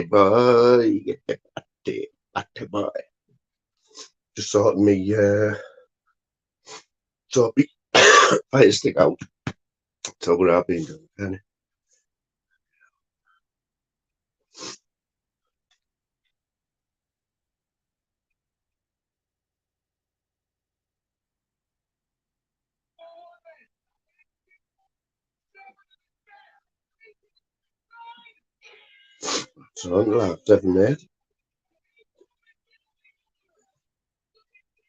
boy, batty boy. Just sorting me, sort me fire stick out. So what I've been doing, Penny. So I'm gonna have 7 minutes.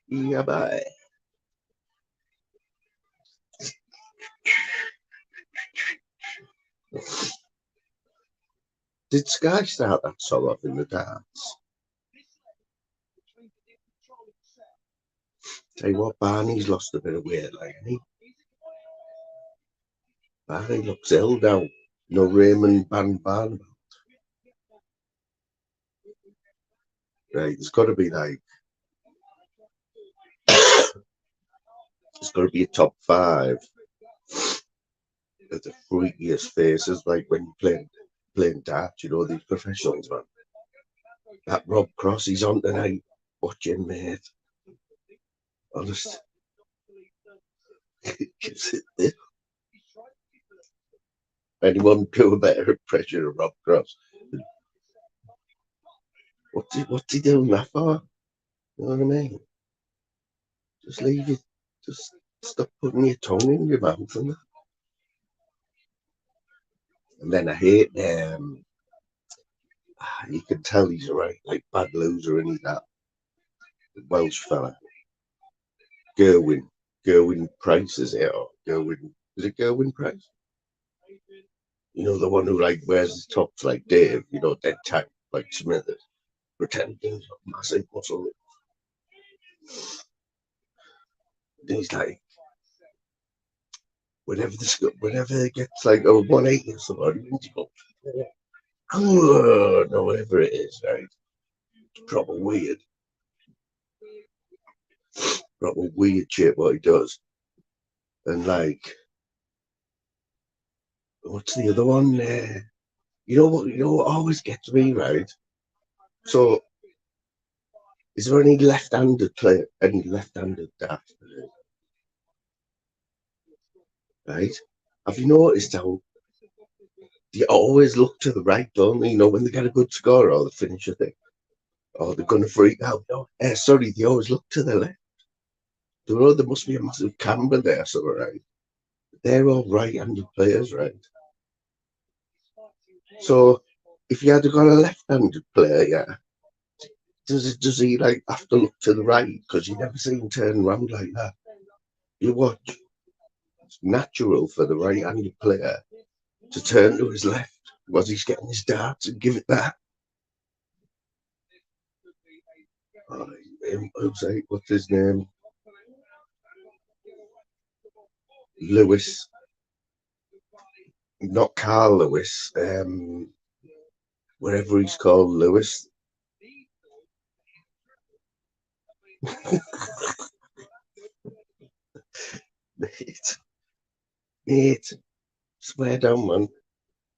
Yeah, bye. Did Sky start that song off in the dance? Tell you what, Barney's lost a bit of weight, like, hasn't he? Barney looks ill now. No Raymond Barn. Right, there's got to be like, there's got to be a top 5 of the freakiest faces, like when you playing darts, you know, these professionals, man. That Rob Cross, he's on tonight. Watching, mate. Honest. Anyone do a better impression of Rob Cross? What's he doing that for? You know what I mean? Just leave it. Just stop putting your tongue in your mouth and that. And then I hate you can tell he's a right like bad loser, and he's that Welsh fella. Gerwin Price, is it? Or is it Gerwin Price? You know, the one who like wears his tops like Dave, you know, dead tight like Smithers, pretending he's got massive muscle. And he's like, whenever it gets like a 180 or something, he goes, oh, no, whatever it is, right? It's proper weird shit what he does. And like, what's the other one there? You know what always gets me, right? So, is there any left-handed daft, right? Have you noticed how they always look to the right, don't they? You know, when they get a good score or the finisher thing, or they're gonna freak out. No, sorry, they always look to the left. There must be a massive camber there, somewhere, right? They're all right-handed players, right? So, if you had got a left-handed player, yeah, does he like have to look to the right? Because you never see him turn around like that. You watch. It's natural for the right-handed player to turn to his left while he's getting his darts and give it that. What's his name? Lewis. Not Carl Lewis. Whatever he's called, Lewis. Mate, swear down, man.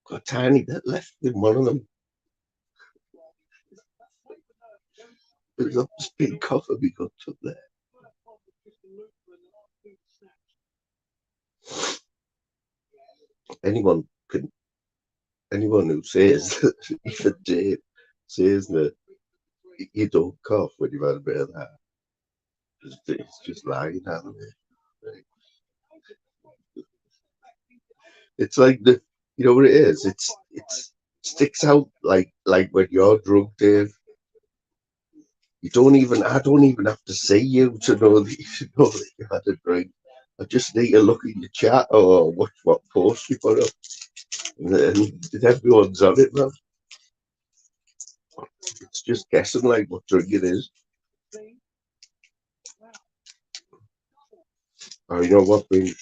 Got a tiny bit left in one of them. There's a big coffee we got up there. Anyone who says that even Dave says that you don't cough when you've had a bit of that, it's just lying, hasn't it? It's like you know what it is. It's sticks out like when you're drunk, Dave. I don't even have to see you to know that you had a drink. I just need to look at your chat or watch what post you put up, and everyone's on it, man. It's just guessing like what drink it is. Or you know what, being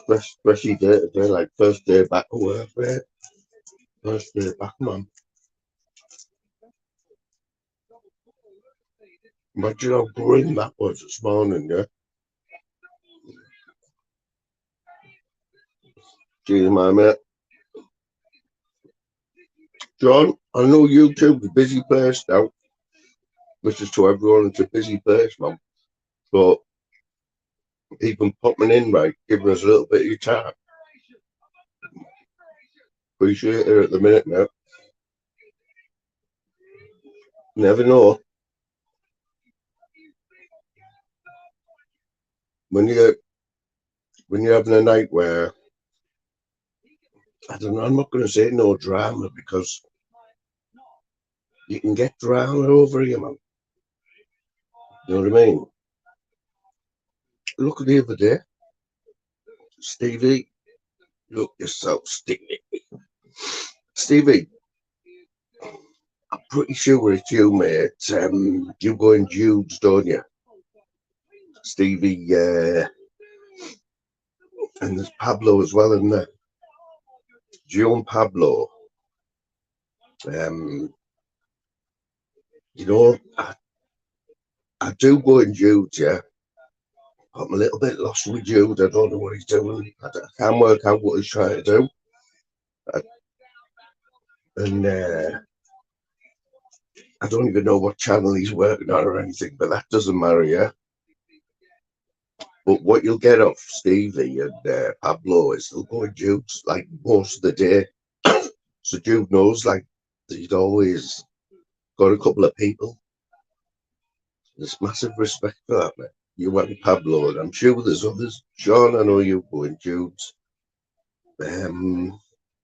especially day like first day back to work, mate. First day back, man. Imagine how grim that was this morning, yeah. Cheers, my mate. John, I know YouTube's a busy place now. This is to everyone, it's a busy place, man. But even popping in, right, giving us a little bit of your time. Appreciate it at the minute now. Never know. When you're having a night where I don't know, I'm not gonna say no drama because you can get drama over here, man. You know what I mean? Look at the other day, Stevie. Look yourself, Stevie. Stevie, I'm pretty sure it's you, mate. You go in Jude's, don't you? Stevie, and there's Pablo as well, isn't there? Joe and Pablo. Um, I do go in Jude's, yeah. I'm a little bit lost with Jude. I don't know what he's doing. I can't work out what he's trying to do. I, and I don't even know what channel he's working on or anything, but that doesn't matter, yeah. But what you'll get off Stevie and Pablo is they'll go in Jude's like most of the day. So Jude knows like he's always got a couple of people. There's massive respect for that, man. You and Pablo, and I'm sure there's others. Sean, I know you go in Jude's,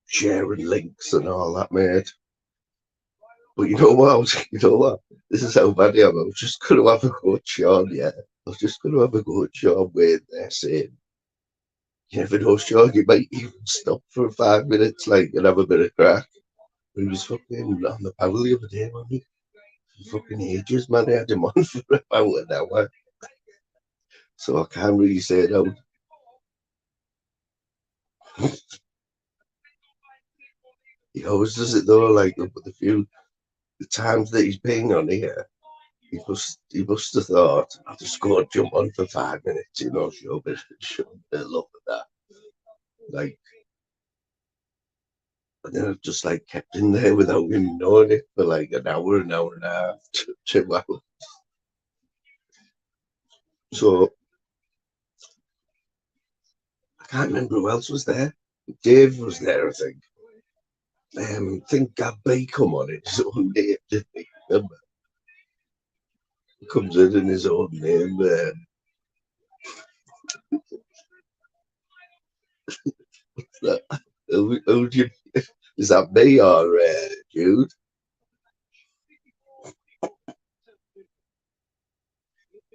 sharing links and all that, mate. But you know what? You know what? This is how bad I am. I was just going to have a go at Sean, yeah. I was just going to have a go at Sean where they're saying, you never know, Sean, you might even stop for 5 minutes, like, and have a bit of crack. But he was fucking on the panel the other day, wasn't he? For fucking ages, man. I had him on for about an hour. So I can't really say no. He always does it though, like with the times that he's been on here, he must have thought, I'll just go and jump on for 5 minutes, show a bit of love at that. Like, and then I've just like kept in there without him knowing it for like an hour and a half, 2 hours. So I can't remember who else was there. Dave was there, I think. I think Gabby come on in his own name, didn't he? Remember? He comes in his own name. Who do you, is that me or Jude?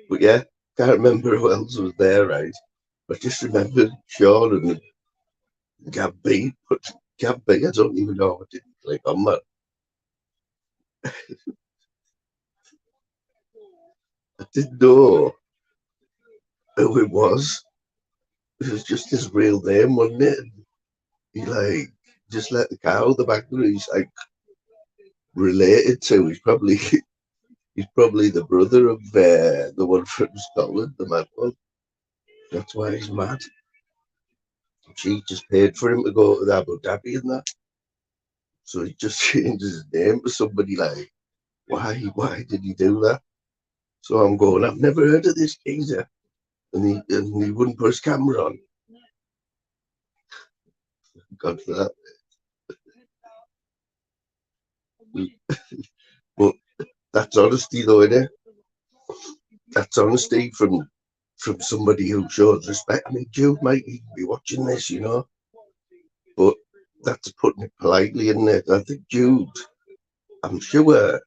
But yeah, can't remember who else was there, right? I just remember Sean and Gabby, but Gabby, I don't even know. I didn't click on that. I didn't know who it was. It was just his real name, wasn't it? He like just let the cow the back that he's like related to. He's probably the brother of the one from Scotland, the mad one. That's why he's mad. She just paid for him to go to Abu Dhabi and that. So he just changed his name to somebody like, why did he do that? So I'm going, I've never heard of this geezer. And he wouldn't put his camera on. God for that. But that's honesty though, innit? That's honesty from somebody who shows respect. I mean, Jude might even be watching this. But that's putting it politely, isn't it? I think Jude, I'm sure,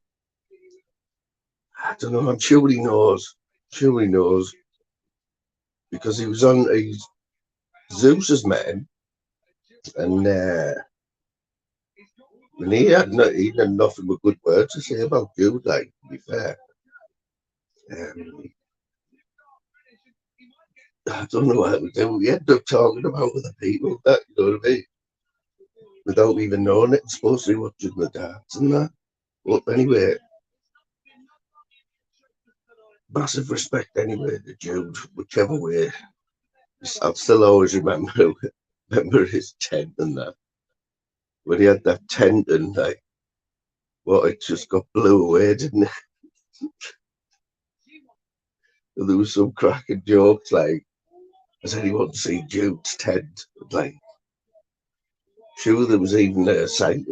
I don't know, I'm sure he knows. Sure he knows. Because he's Zeus's man, and he had nothing but good words to say about Jude, like, to be fair. Um, I don't know what we do. We end up talking about other people, that, you know what I mean? Without even knowing it, supposed to be watching the darts and that. But anyway, massive respect anyway to Jude, whichever way. I'll still always remember his tent and that. When he had that tent and like Well, it just got blew away, didn't it? And there was some cracking jokes like, has anyone seen Jude's tent? Like, sure, there was even a site,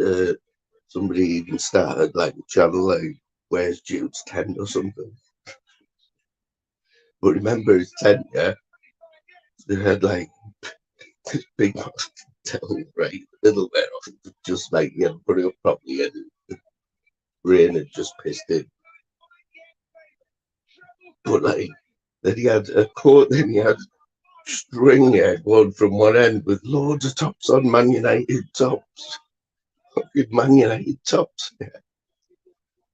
somebody even started like a channel like, where's Jude's tent or something. But remember his tent, yeah? They had like this big tell right middle there off, just like you had put it up properly and the rain had just pissed in. But like then he had a coat, then he had string going from one end with loads of tops on, Man United tops. Fucking Man United tops. Yeah.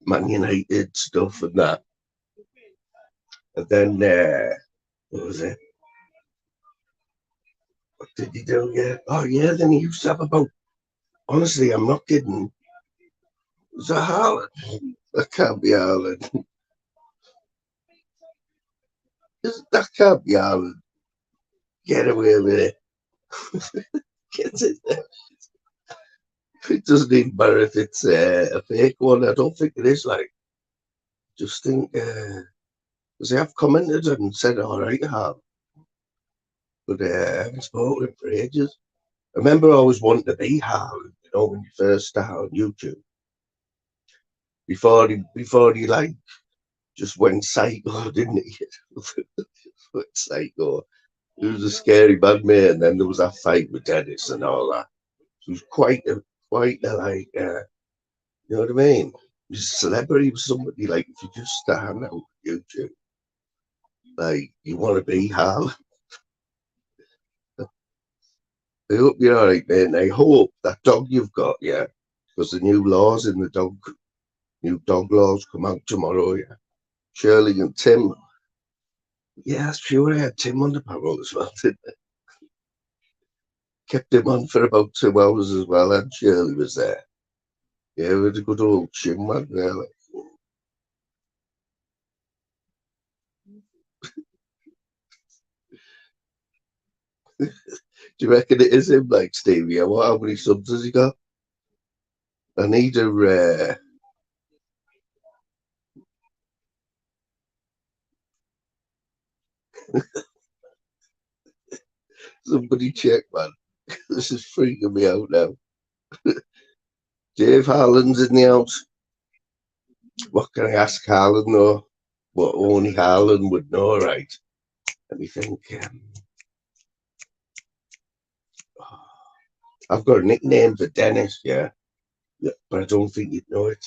Man United stuff and that. And then what was it? What did he do? Yeah. Oh yeah, then he used to have about, honestly, I'm not kidding. It was a Haaland. That can't be Haaland. That can't be Haaland. Get away with it. Get it. It doesn't even matter if it's a fake one. I don't think it is. Like, just think, because they have commented and said, all right, I have, but I haven't spoken to him for ages. I remember I always wanted to be Haaland, when you first start on YouTube, before he like just went psycho, didn't he? Went psycho. He was a scary bad man, and then there was that fight with Dennis and all that. So he was quite a like, you know what I mean? He was a celebrity, he was somebody like if you just stand out on YouTube, like you want to be Haaland. I hope you're all right, mate. And I hope that dog you've got, yeah, because the new dog laws come out tomorrow, yeah. Shirley and Tim, yeah, sure, I had Tim on the panel as well, didn't I? Kept him on for about 2 hours as well, and Shirley was there. Yeah, we had a good old chinwag there. Like. Do you reckon it is him, like Stevie? How many subs has he got? I need a somebody check, man. This is freaking me out now. Dave Harlan's in the house. What can I ask Harlan though? What only Harlan would know, right? Let me think. I've got a nickname for Dennis, yeah. Yeah, but I don't think you'd know it.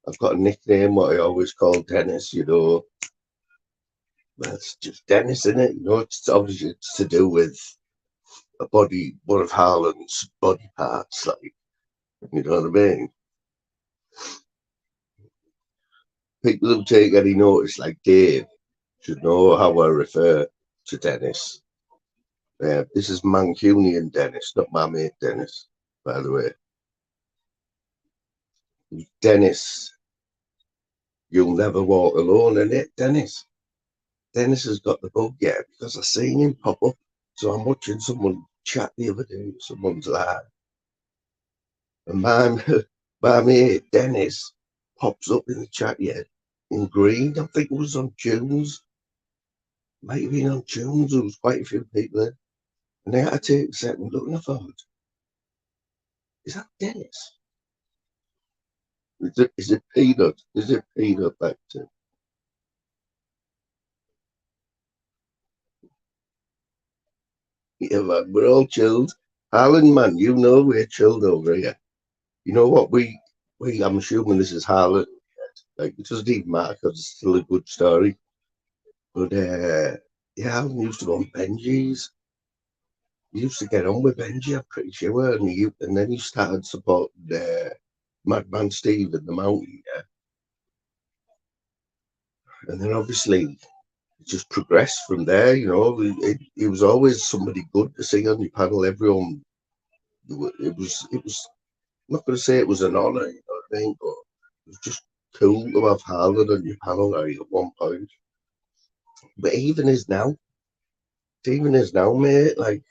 I've got a nickname what I always call Dennis, That's just Dennis, in it? It's obviously it's to do with one of Harlan's body parts, like, you know what I mean? People who take any notice, like Dave, should know how I refer to Dennis. This is Mancunian Dennis, not my mate Dennis, by the way. Dennis, you'll never walk alone, in it, Dennis. Dennis has got the bug, yeah, because I seen him pop up. So I'm watching someone chat the other day, someone's live, and my mate Dennis pops up in the chat, yeah, in green. I think it was on Tunes, might have been on Tunes. There was quite a few people there. And I had to take a second look and I thought, is that Dennis? Is it Peanut? Is it Peanut back to? Yeah, man, we're all chilled. Harlan, man, we're chilled over here. You know what? I'm assuming this is Harlan. Like, it doesn't even matter because it's still a good story. But, yeah, Alan used to go on Benji's. He used to get on with Benji, I'm pretty sure. And then he started supporting Madman Steve in the Mountain, yeah. And then obviously just progressed from there. He was always somebody good to see on your panel. Everyone, it was. I'm not going to say it was an honour, you know what I mean, but it was just cool to have Harlan on your panel like, at one point. But even is now, mate. Like,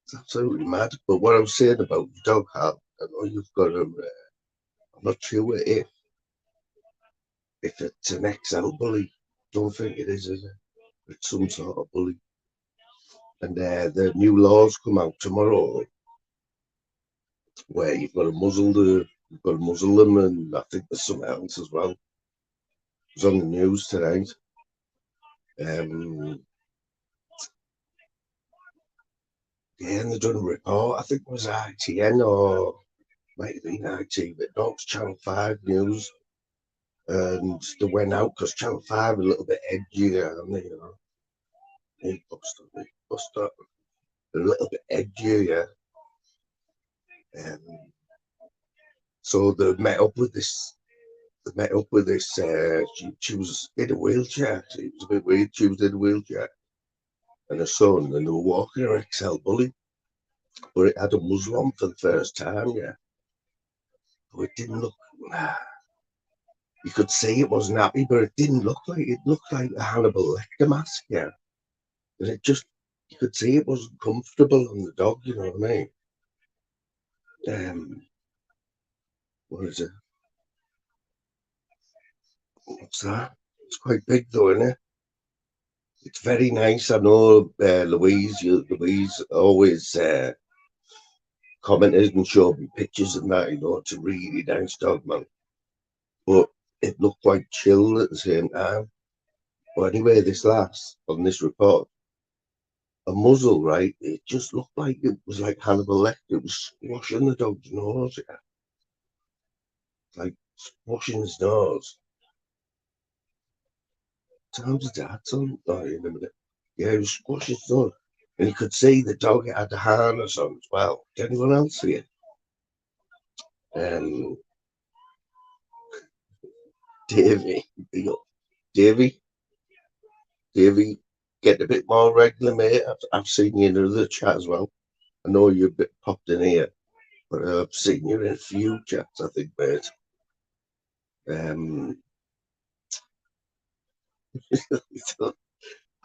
it's absolutely mad. But what I was saying about your dog, Harlan, I know you've got him. I'm not sure if it's an XL bully. Don't think it is it? It's some sort of bully. And the new laws come out tomorrow where you've got to muzzle them, and I think there's something else as well. It was on the news tonight. Um, yeah, and they're doing a report. I think it was ITN or might have been IT, but not Channel 5 News. And they went out because Channel 5 are a little bit edgier, and they bust up a little bit edgier, yeah. So they met up with this. They met up with this. She was in a wheelchair. It was a bit weird. She was in a wheelchair, and her son, and they were walking her XL bully, but it had a muzzle on for the first time, yeah. But it didn't look. You could see it wasn't happy, but it didn't look like it. Looked like a Hannibal Lecter mask, yeah. And it just, you could see it wasn't comfortable on the dog. You know what I mean? What is it? What's that? It's quite big though, isn't it? It's very nice. I know Louise always commented and showed me pictures and that. It's a really nice dog, man. But it looked quite chill at the same time. But anyway, this last on this report, a muzzle, right? It just looked like it was like Hannibal Lecter. It was squashing the dog's nose, yeah. Like squashing his nose. Sounds dad's on. Oh, in a minute. Yeah, he was squashing his nose. And you could see the dog had a harness on as well. Did anyone else see it? Um, Davy, Davy, Davy, get a bit more regular, mate. I've seen you in another chat as well. I know you're a bit popped in here, but I've seen you in a few chats, I think, mate.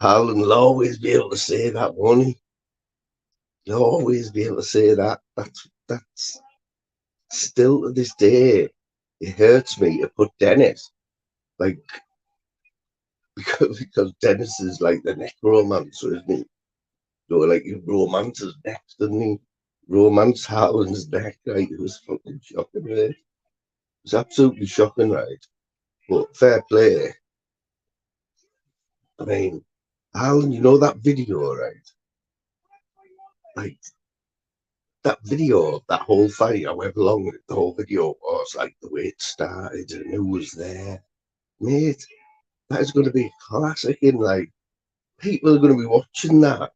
Harlan will always be able to say that, won't he? He'll always be able to say that. That's still to this day. It hurts me to put Dennis, like, because Dennis is like the necromancer, isn't he? Like he romances next, doesn't he? Romance Harlan's neck, right? It was fucking shocking, right? It was absolutely shocking, right? But fair play. I mean, Harlan, that video, right? Like that video, that whole fight, however long the whole video was, like the way it started and who was there, mate. That is going to be a classic. In like, people are going to be watching that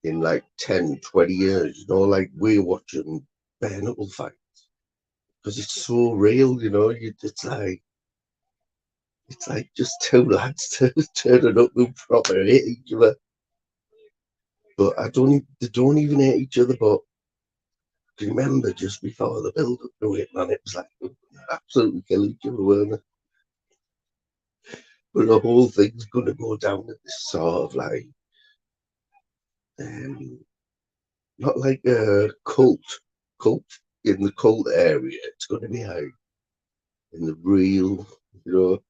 in like 10, 20 years. Like we're watching bare knuckle fight because it's so real. It's like just two lads turning up who proper hate each other. But they don't even hate each other. But do you remember just before the build up to it, man? It was like absolutely kill each other, weren't they? But the whole thing's gonna go down at this sort of like, um, not like a cult in the cult area. It's gonna be like in the real, you know.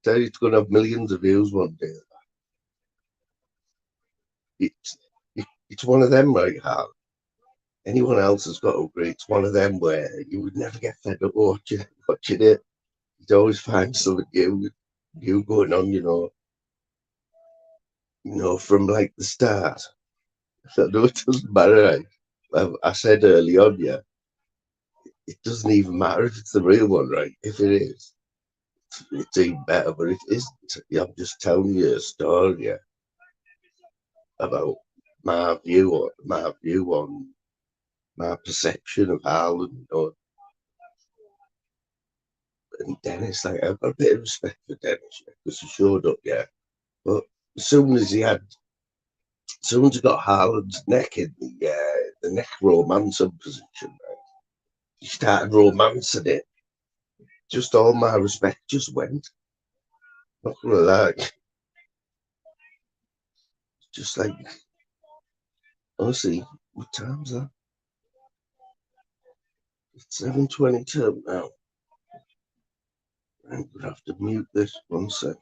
It's gonna have millions of views one day. It's it's one of them, right, Hal? Anyone else has got to agree. It's one of them where you would never get fed up watching it. You'd always find something new going on, from like the start. So no, it doesn't matter. Right? I said early on, yeah, it doesn't even matter if it's the real one, right? If it is, it's even better. But if it isn't, yeah, I'm just telling you a story, yeah, about my view on my perception of Haaland, and Dennis. Like, I've got a bit of respect for Dennis, yeah, because he showed up, yeah. But as soon as he got Haaland's neck in the neck romancing position, right, he started romancing it. Just all my respect just went. Not gonna lie, just like, honestly, what time's that? It's 7:22 now. I'm gonna have to mute this one sec.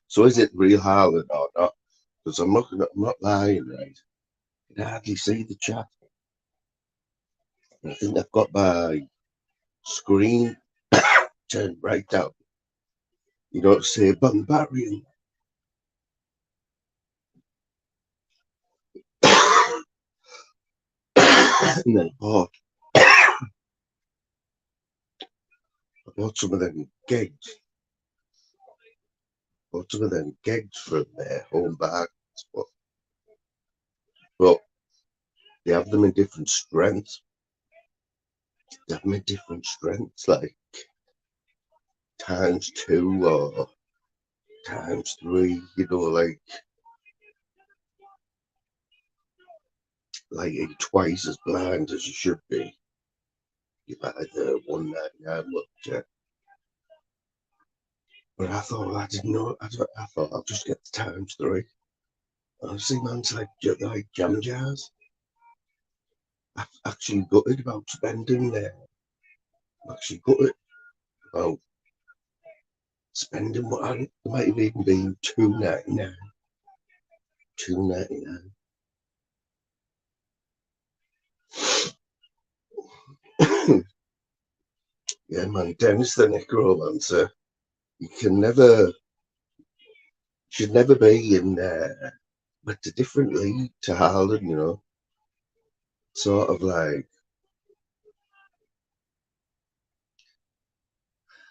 So is it real Haaland or not? Because I'm not lying, right? I can hardly see the chat. And I think I've got my screen turned right down. You don't say Barbarian. And then I bought some of them gigs. Bought some of them gigs from home bags. But they have them in different strengths. They have them in different strengths, like ×2 or ×3, like you're twice as blind as you should be. You buy the 199 look, yeah. But I thought I didn't know. I thought I'll just get the ×3. I've seen man's like jam jars. I've actually gutted about spending there. I'm actually gutted about spending what I might have even been £2.99. £2.99. Yeah, man, Dennis the Necromancer. You should never be in there. But a different league to Haaland, sort of like,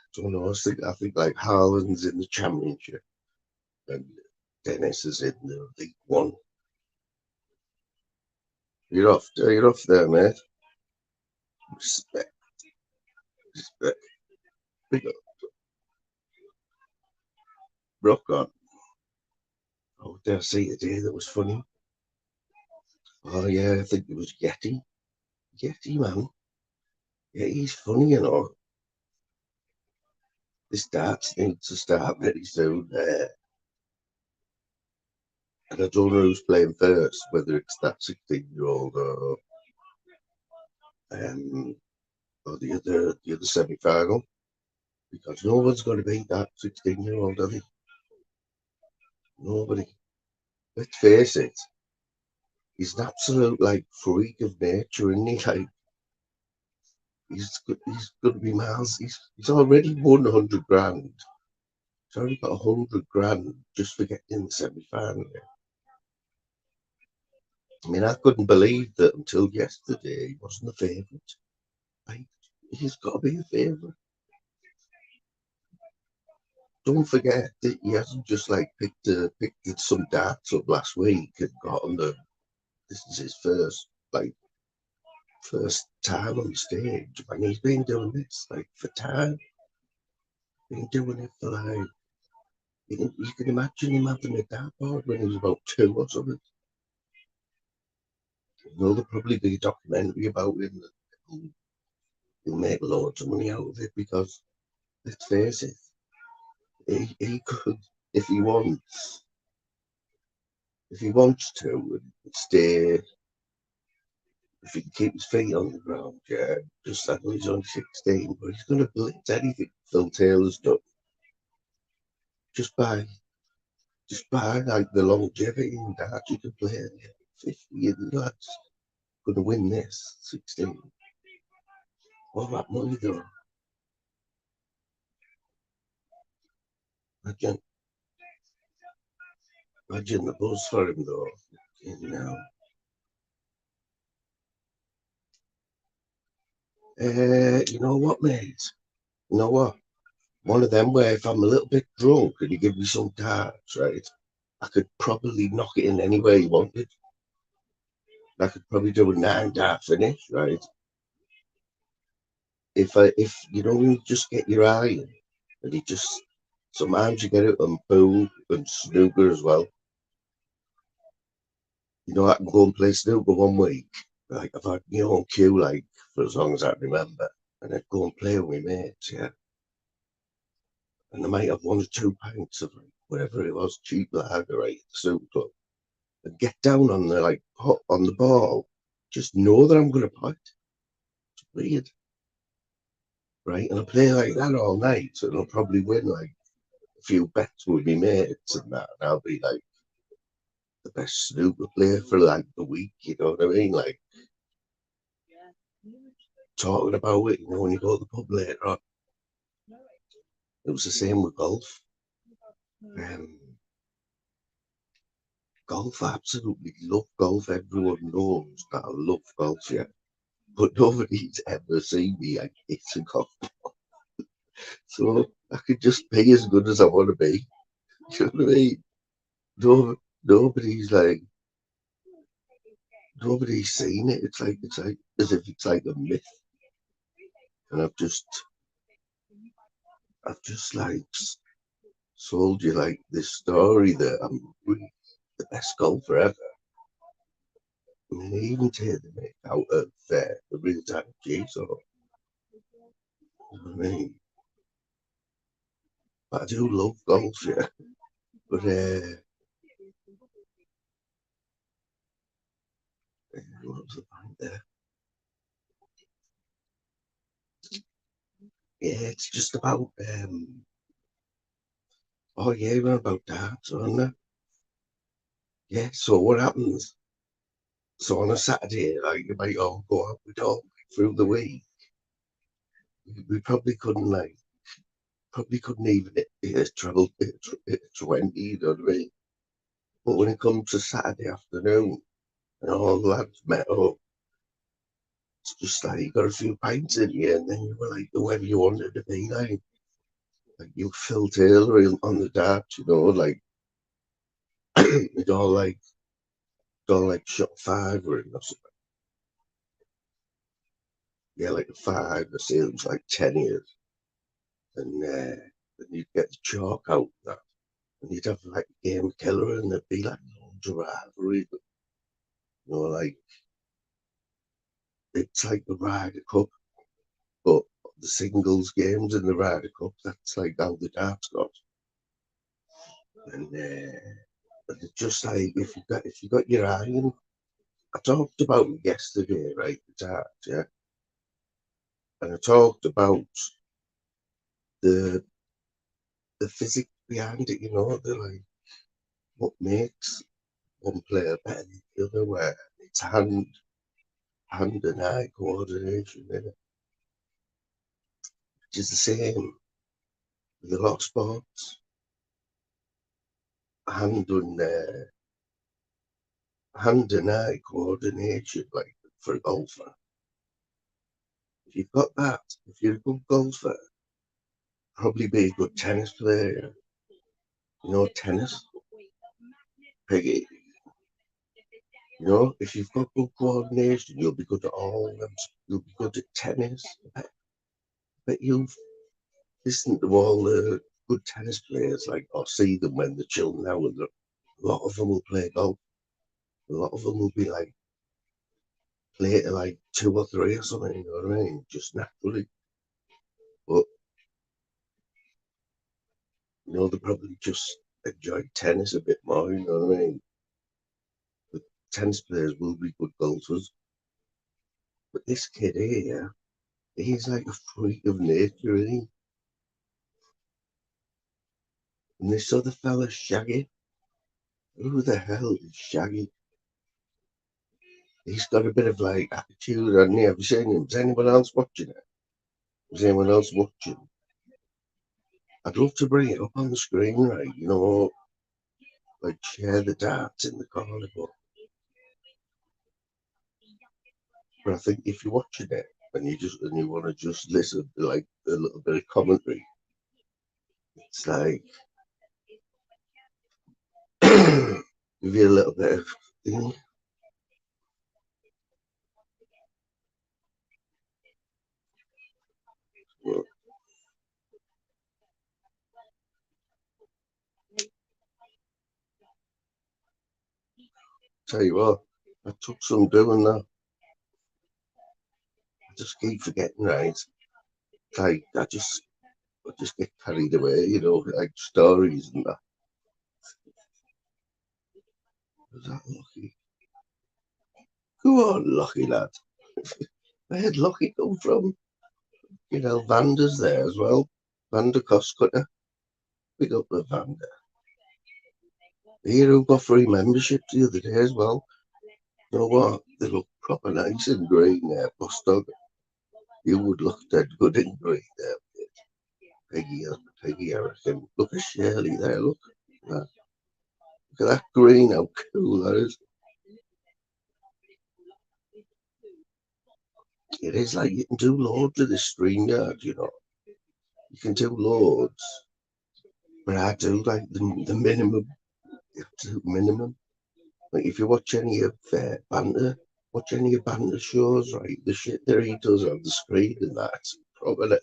I don't know, I think like Haaland's in the Championship and Dennis is in the League One. You're off there, mate. Respect. Big up. Rock on. Oh, did I see today that was funny? Oh yeah, I think it was Yeti. Yeti, man. Yeah, he's funny. This darts needs to start very soon. And I don't know who's playing first, whether it's that 16-year-old um, or the other semi-final, because no one's going to beat that 16-year-old, are they? Nobody. Let's face it, he's an absolute like freak of nature, isn't he? Like he's going to be miles. He's already won 100 grand. He's already got 100 grand just for getting in the semi-final. I mean, I couldn't believe that until yesterday he wasn't a favourite. Like, he's got to be a favourite. Don't forget that he hasn't just like picked some darts up last week and got on the. This is his first time on stage, and he's been doing this like for time. Been doing it for like. You can imagine him having a dartboard when he was about 2 or something. There'll probably be a documentary about him that he'll make loads of money out of it because let's face it, he could if he wants to stay. If he can keep his feet on the ground, yeah, just I know he's only 16, but he's going to blitz anything Phil Taylor's done. just by like the longevity in that you can play it. 50 years lads gonna win this 16. All that money though. Imagine, imagine the buzz for him though. You know. You know what, mate? You know what? One of them where if I'm a little bit drunk and you give me some cards, right? I could probably knock it in any way you wanted. I could probably do a 9 dart finish, right? If you know you just get your eye in and you just sometimes you get it on pool and snooker as well. You know, I can go and play snooker one week. Like I've had my own queue like for as long as I remember. And I'd go and play with my mates, yeah. And I might have 1 or 2 pints of like, whatever it was, cheap lager, right, the snooker club. And get down on the like on the ball. Just know that I'm gonna putt. It's weird. Right? And I play like that all night, and I'll probably win like a few bets with my mates and that, and I'll be like the best snooker player for like the week, you know what I mean? Like talking about it, you know, when you go to the pub later on. It was the same with golf. Um, Golf, I absolutely love golf. Everyone knows that I love golf, yeah. But nobody's ever seen me like hit a golf. So I could just be as good as I want to be. You know what I mean? No, nobody's like nobody's seen it. It's like as if it's like a myth. And I've just like sold you like this story that I'm really the best golfer ever. I mean, I even take the mick out of the real time G, so you know what I mean. But I do love golf, yeah. But what was the point there? Yeah, it's just about oh yeah, we're about darts, aren't it? Yeah. So what happens? So on a Saturday, like you might all go out with dog through the week. We probably couldn't even travel 20, you know what I mean? But when it comes to Saturday afternoon and all the lads met up, it's just like you got a few pints in you and then you were like whoever you wanted to be like you Phil Taylor on the darts, you know, like it all like shot five or something. Yeah, like a five, I say it was like 10 years. And then you'd get the chalk out that and you'd have like a game killer and there'd be like loads of rivalry, you know, like it's like the Ryder Cup, but the singles games in the Ryder Cup, that's like how the darts got. And it's just like if you got your eye in, I talked about it yesterday, right? The darts, yeah, and I talked about the the physics behind it, you know, the like what makes one player better than the other, where it's hand and eye coordination, in it, which is the same with a lot of sports. Hand and uh, hand and eye coordination, like for a golfer. If you've got that, if you're a good golfer, probably be a good tennis player. You know, tennis, Peggy. You know, if you've got good coordination, you'll be good at all them. You'll be good at tennis. But you've listened to all the good tennis players, like, or see them when they're chilling out, and a lot of them will play golf. A lot of them will be like, play to like 2 or 3 or something, you know what I mean? Just naturally. But, you know, they probably just enjoy tennis a bit more, you know what I mean? But tennis players will be good golfers. But this kid here, he's like a freak of nature, isn't he? And this other fella, Shaggy, who the hell is Shaggy? He's got a bit of like attitude, hasn't he? Have you seen him? Is anyone else watching it? Is anyone else watching? I'd love to bring it up on the screen, right? You know, like share the darts in the corner, but I think if you're watching it and you want to just listen to like a little bit of commentary, it's like give you a little bit of thing. Well, tell you what, I took some doing that. I just keep forgetting, right? Like I just get carried away, you know, like stories and that. Was that lucky? Go on, lucky lad. Where had lucky come from? You know, Vander's there as well. Vander Costcutter. Pick up the Vander. Here who got free membership the other day as well. You know what? They look proper nice in green there, Bustog. You would look dead good in green there. Peggy, I reckon. Look at Shirley there, look. Look at that green, how cool that is. It is like you can do loads of this stream yard, you know. You can do loads. But I do like the minimum. You have to do minimum. Like if you watch any of Banter, watch any of Banter shows, right? The shit that he does on the screen and that's probably,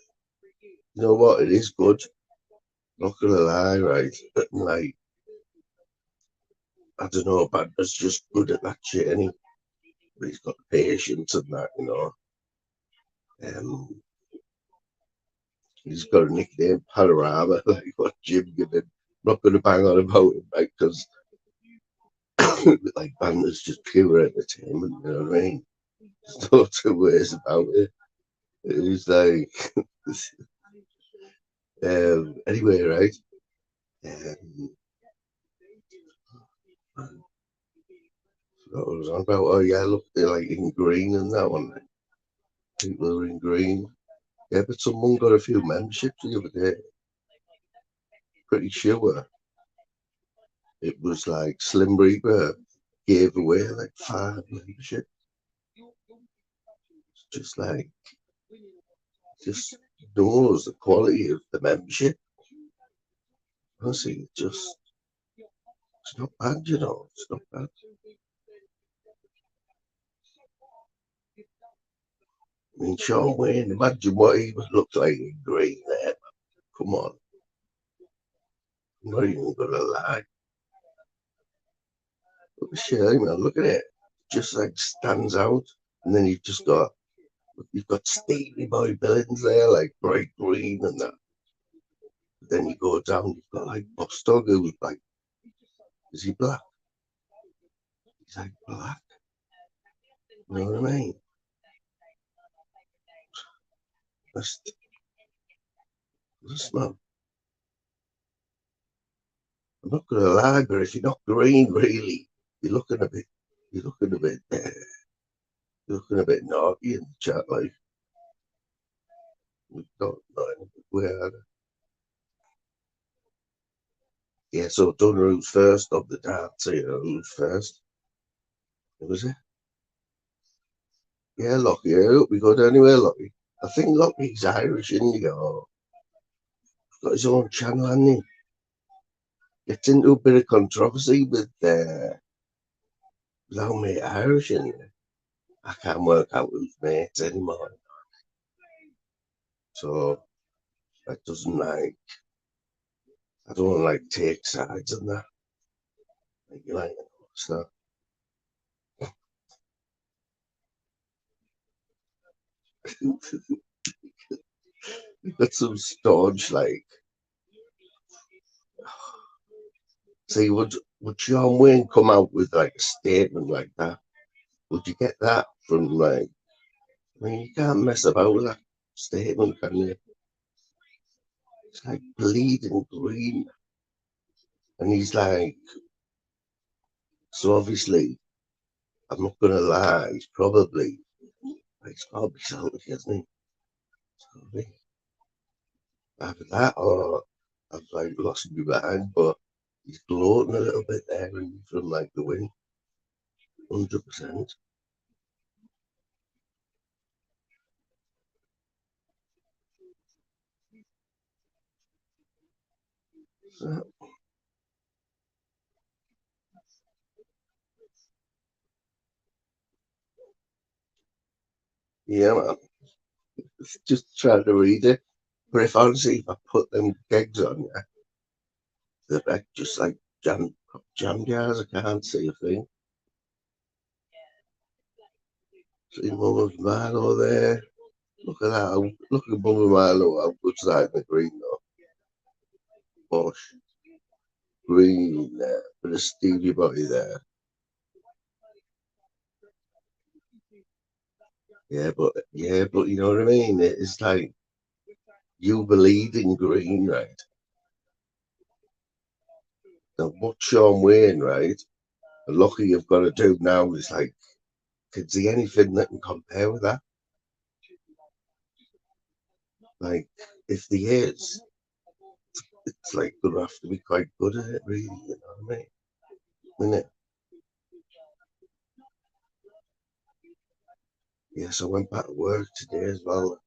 you know what? It is good. Not gonna lie, right? Like I don't know, Banter's just good at that shit, and but he's got patience and that, you know. Um, he's got a nickname, Panorama, like what Jim given. Not gonna bang on about him, right? Because like Banter's just pure entertainment, you know what I mean? There's no two ways about it. It's like anyway, right? Um, what was on about? Oh yeah, look, they're like in green and that one. People are in green. Yeah, but someone got a few memberships the other day. Pretty sure it was like Slim Reaper gave away like 5 memberships. Just like, just knows the quality of the membership. Honestly, it's not bad, you know. It's not bad. I mean, Sean Wayne, imagine what he would look like in green there. Come on, I'm not even gonna lie. Look at Shirley, man. Look at it. Just like stands out. And then you've got Stevie Boy Billings there, like bright green and that. But then you go down, you've got like Bostog, who's like, is he black? He's like black. You know what I mean? That's man. I'm not gonna lie, but if you're not green, really, you're looking a bit, you're looking a bit, you're looking a bit naughty in the chat. Like, we don't know where. Yeah, so done who's first of the dance, you know, who's first. What was it? Yeah, Lockie. I hope we go anywhere, Lockie. I think Lockie's Irish, isn't he? Or got his own channel, hasn't he? Gets into a bit of controversy with how mate Irish, and I can't work out who's mates anymore. So that doesn't like, I don't like take sides on that. Like, so we've got some staunch, like, see, would John Wayne come out with like a statement like that? Would you get that from like, I mean, you can't mess about with that statement, can you? It's like bleeding green. And he's like, so obviously, I'm not gonna lie, he's probably, he's got to be salty, hasn't he? It's gotta be either that or I've like lost my mind, but he's gloating a little bit there and from like the win, 100%. So, yeah, man, just trying to read it. But if honestly, if I put them gigs on, yeah, they're like just like jam jars. I can't see a thing. See Mama's Milo there. Look at that. Look at Mama Milo. How good's that in the green though? Bush, green there. Bit of Stevie Body there. Yeah, but you know what I mean? It's like you believe in green, right? Now what Sean Wayne, right? The lucky you've got to do now is like, can see anything that can compare with that? Like, if the is, it's like gonna have to be quite good at it, really. You know what I mean? Isn't it? Yes, I went back to work today as well.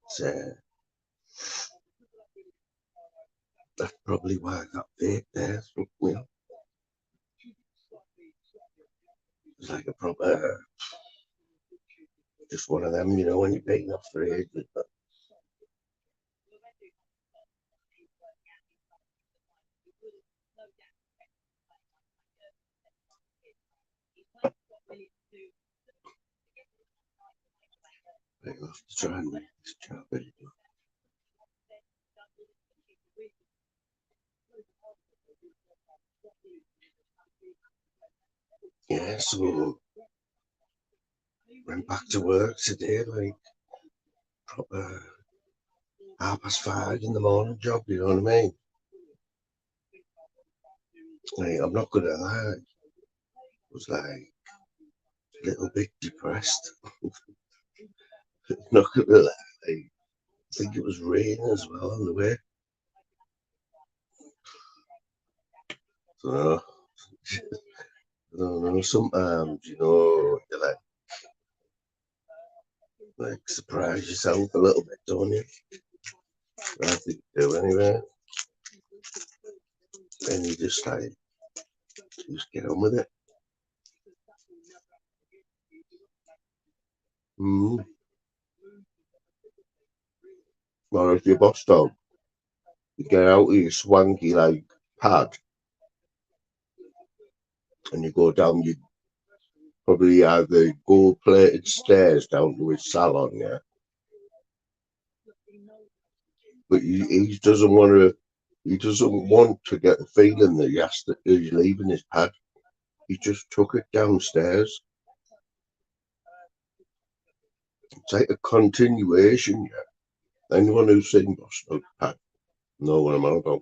That's probably why I got vape there. So, you know, it's like a proper, just one of them. You know, when you're beating off for ages. But I'll have to try and make this job. Yeah, so went back to work today, like proper 5:30 in the morning job. You know what I mean? Like, I'm not gonna lie, I was like a little bit depressed. Not gonna lie, like, I think it was raining as well on the way. So I don't know. Sometimes you know you like surprise yourself a little bit, don't you? I think you do anyway. And you just get on with it. Mm. Or if you're boss dog, you get out of your swanky like pad and you go down your probably either gold plated stairs down to his salon, yeah. But he doesn't want to. He doesn't want to get the feeling that he's leaving his pad. He just took it downstairs. It's like a continuation, yeah. Anyone who's seen Boston Pad know what I'm on about.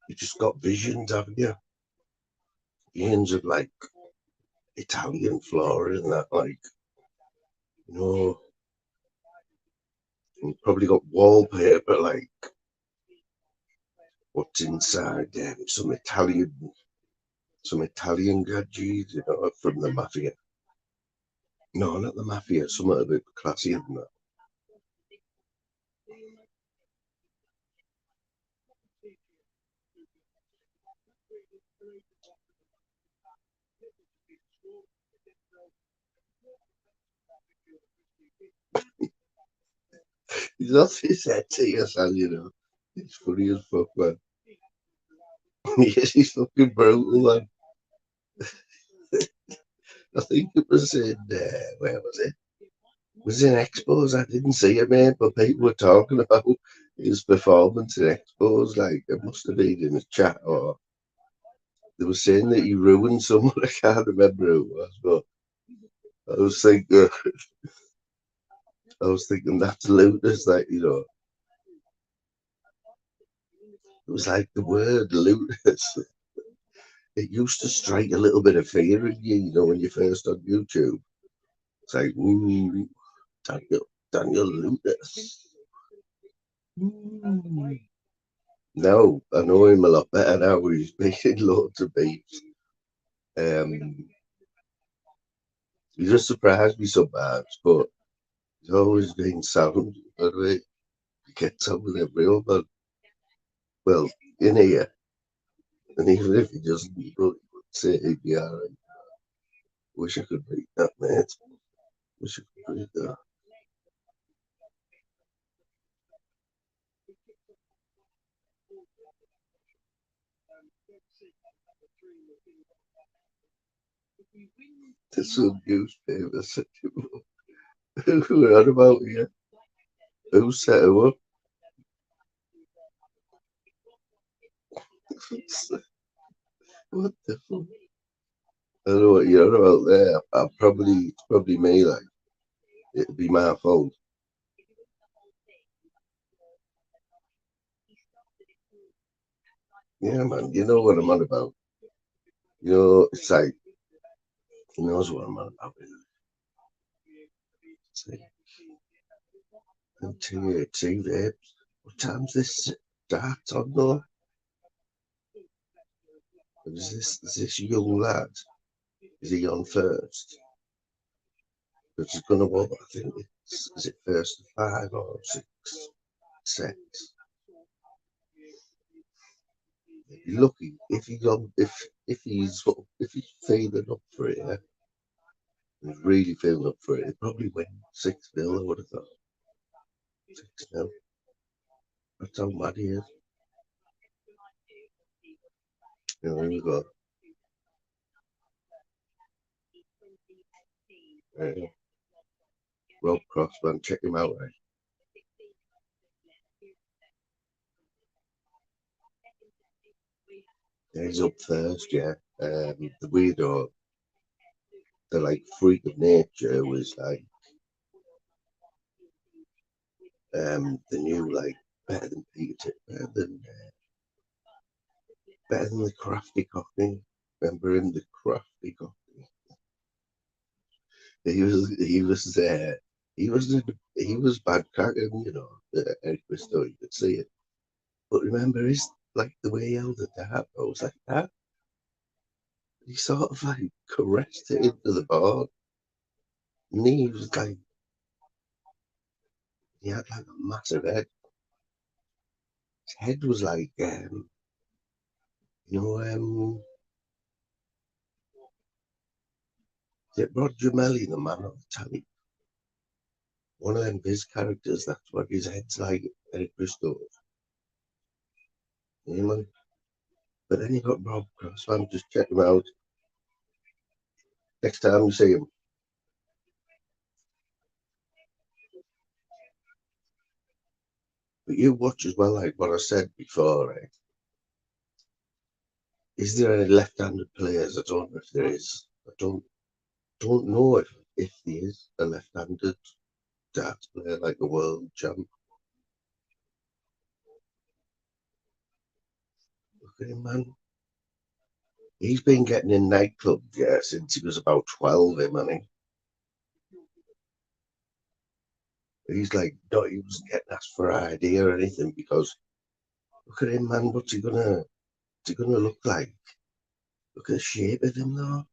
You just got visions, haven't you? Visions of like Italian flora and that, like, you know, and probably got wallpaper, like what's inside them, some Italian gadgets, you know, from the mafia. No, not the mafia, some a bit classier than that. He's off his head to yourself, you know. It's funny as fuck, man. Yes, he's fucking brutal, man. I think it was in, where was it? It was in Expos. I didn't see it, man, but people were talking about his performance in Expos. Like, it must have been in a chat, or they were saying that he ruined someone. I can't remember who it was, but I was thinking, I was thinking that's looters, like, you know, it was like the word looters. It used to strike a little bit of fear in you, you know, when you first on YouTube. It's like, ooh, Daniel Lucas. Ooh. No, I know him a lot better now. He's been in loads of beats. Um, he just surprised me sometimes, but he's always been sound. By the way, he gets on with everyone, but well, in here, and even if he doesn't, he would say he'd be alright. Wish I could beat that, mate. Wish I could beat that. There's some newspaper said who heard about you? Who set him up? What the fuck? I don't know what you're on about there. It's probably me, like, it'd be my fault. Yeah, man, you know what I'm on about. You know, it's like, he knows what I'm on about. It's like, MT18, babes. What time's this start on, though? Is this young lad? Is he on first? Because he's gonna walk, I think is it first to five or six sets? He'd be lucky if he's on if he's feeling up for it, yeah? He's really feeling up for it. He'd probably win 6-0, I would have thought. 6-0. That's how mad he is. You know, here we go. Rob Crossman, check him out, right? Yeah, he's up first, yeah. The weirdo, the like freak of nature was like the new like better than Peter, better than the crafty cockney. Remember him, the crafty cockney? He was he was bad cracking, you know. Eric Bristow, you could see it. But remember his like the way he held the dart, I was like that. He sort of like caressed it into the board. And he was like he had like a massive head. His head was like you know is it Roger Melly, the man of the telly? One of them his characters, that's what his head's like, Eric Bristow. You know? But then you got Rob Crossman, just check him out. Next time you see him. But you watch as well, like what I said before, right? Is there any left-handed players? I don't know if there is. I don't know if there is a left-handed darts player like a world champ. Look at him, man. He's been getting in nightclubs, yeah, since he was about 12, him, man. He's like, no, he wasn't getting asked for ID or anything because look at him, man. What's he gonna look like? Look at the shape of him, though.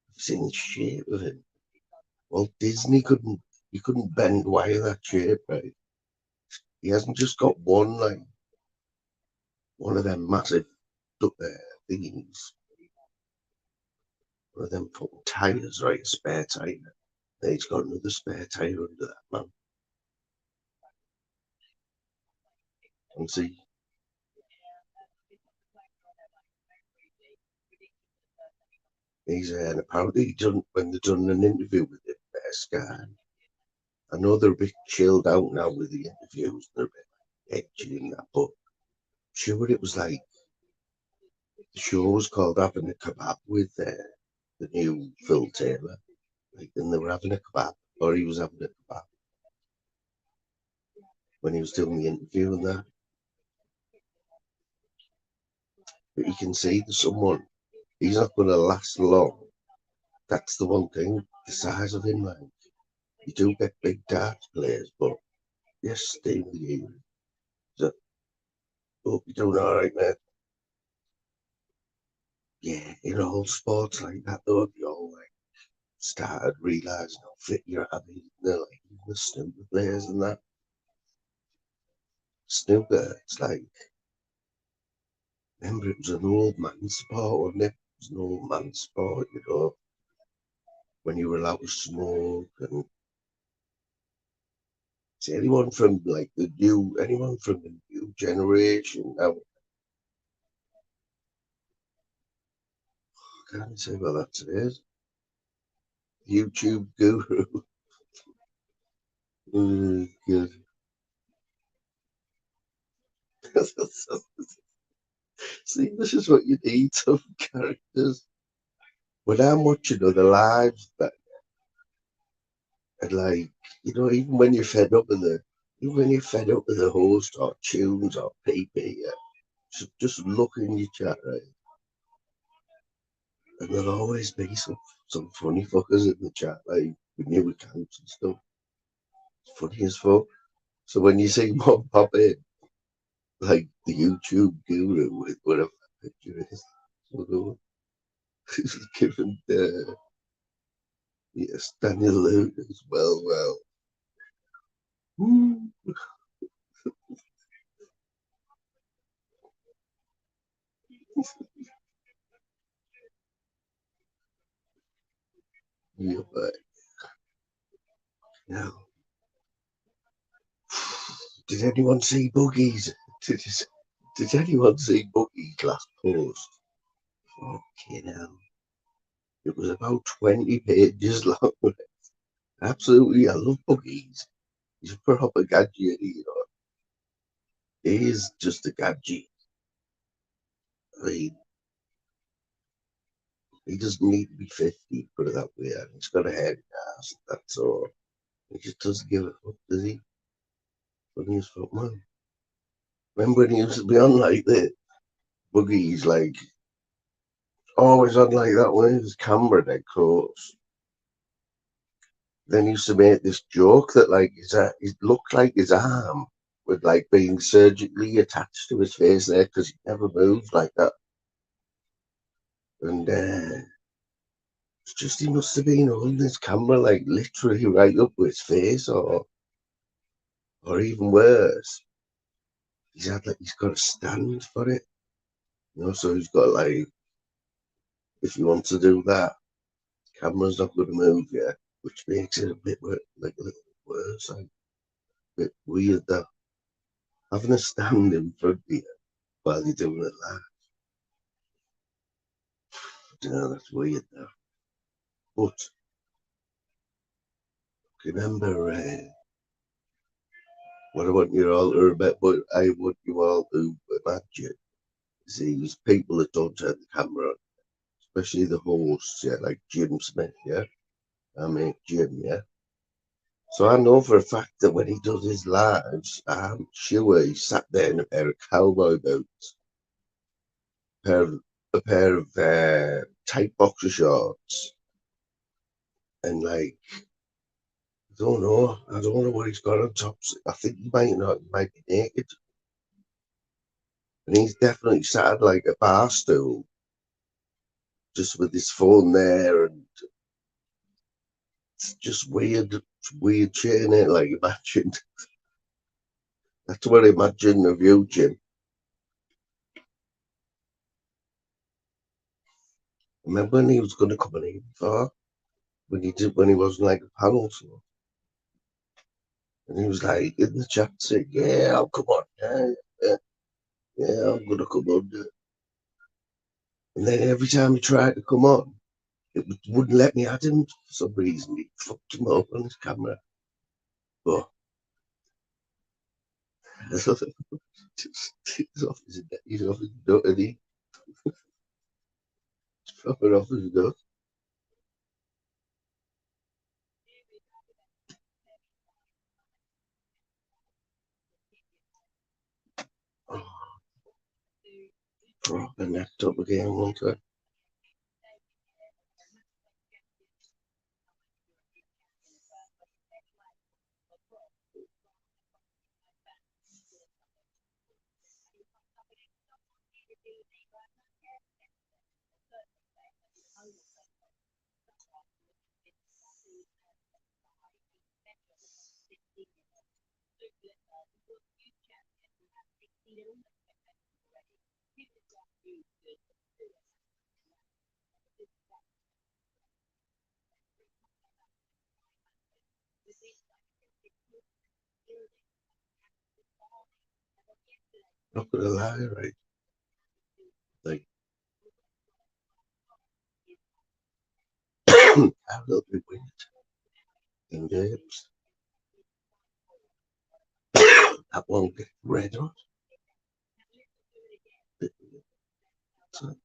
I've seen the shape of him. Walt Disney couldn't bend wire that shape, right? He hasn't just got one of them massive thingies, one of them fucking tires, right? A spare tire. Then he's got another spare tire under that, man. And see, he's and apparently he done when they done an interview with him, Sky. I know they're a bit chilled out now with the interviews. They're a bit edgy and that, but sure, it was like the show was called Having a Kebab with the new Phil Taylor, like, and they were having a kebab. or he was having it back when he was doing the interview and that. But you can see there's someone, he's not going to last long. That's the one thing, the size of him, man. You do get big darts players, but yes, stay with you. So, hope you're doing all right, man. Yeah, in all sports like that, though, you all like started realising how fit you're having. They're like even the snooker players and that. Snooker, it's like, remember, it was an old man's sport, wasn't it? It was an old man's sport, you know, when you were allowed to smoke and see anyone from like anyone from the new generation now, I can't say what that is. YouTube guru. Good. See, this is what you need, some characters. When I'm watching other lives, that and like, you know, even when you're fed up with the host or tunes or PP, yeah, just look in your chat, right? And there'll always be some funny fuckers in the chat, like with new accounts and stuff. It's funny as fuck. So when you see one pop in, like the YouTube guru with whatever picture is, so he's given yes, Daniel Luke as well. Well, yeah, but now, did anyone see Boogie's? Did, did anyone see Boogie's last post? Fucking hell. It was about 20 pages long. Absolutely, I love Boogie's. He's a proper gadget, you know. He is just a gadget. I mean, he doesn't need to be 50, put it that way. And he's got a hairy ass, that's all. He just doesn't give a fuck, does he? Funny as fuck, man. Remember when he used to be on like the Boogie's, like, always on like that when his camera dead close. Then he used to make this joke that like it looked like his arm would like being surgically attached to his face there because he never moved like that. And it's just he must have been holding his camera like literally right up with his face, or even worse, he's got a stand for it, you know. So he's got like if you want to do that, camera's not going to move yet, which makes it a bit like a little bit worse, like a bit weird that having a stand in front of you while you're doing it live. You know, that's weird now. But remember what I want you all to remember, what I want you all to imagine. See, these people that don't turn the camera on, especially the hosts, yeah, like Jim Smith, yeah. I mean Jim, yeah. So I know for a fact that when he does his lives, I'm sure he sat there in a pair of cowboy boots, pair of, a pair of tight boxer shorts, and like I don't know what he's got on top. I think he might not, he might be naked, and he's definitely sat at like a bar stool, just with his phone there, and it's just weird shit in it. Like imagine that's what I imagine of you, Jim. Remember when he was going to come in here before? When he wasn't like a panel, so, and he was like in the chat saying, "Yeah, I'll come on, yeah, yeah, I'm gonna come on." And then every time he tried to come on, it wouldn't let me at him for some reason. He fucked him up on his camera. But he's off his nut, and he's proper off his nut. Oh, proper necked up again, won't I? Not gonna lie, right? Like, how will be win in games? That won't get red hot. So,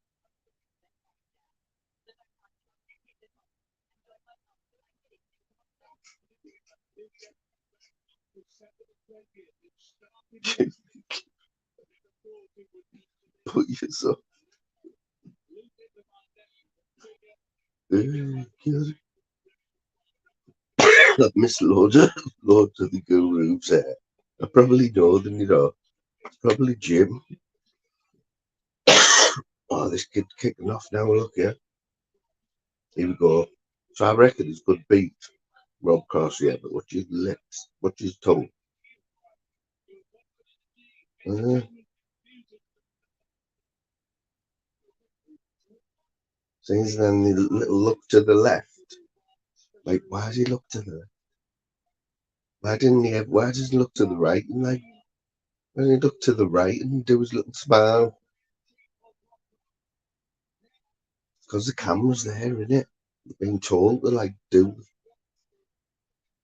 put yourself. Good. I've missed loads of the gurus there. I probably know them, you know. It's probably Jim. Oh, this kid's kicking off now. Look, yeah. Here we go. So I reckon he's good beat Rob Cross, yeah, but watch his lips, watch his tongue. Uh, Seems then the little look to the left. Like, why does he look to the? Why didn't he? Why doesn't he look to the right? And like, why didn't he look to the right and do his little smile? Because the camera's there, isn't it? He's being told to like do.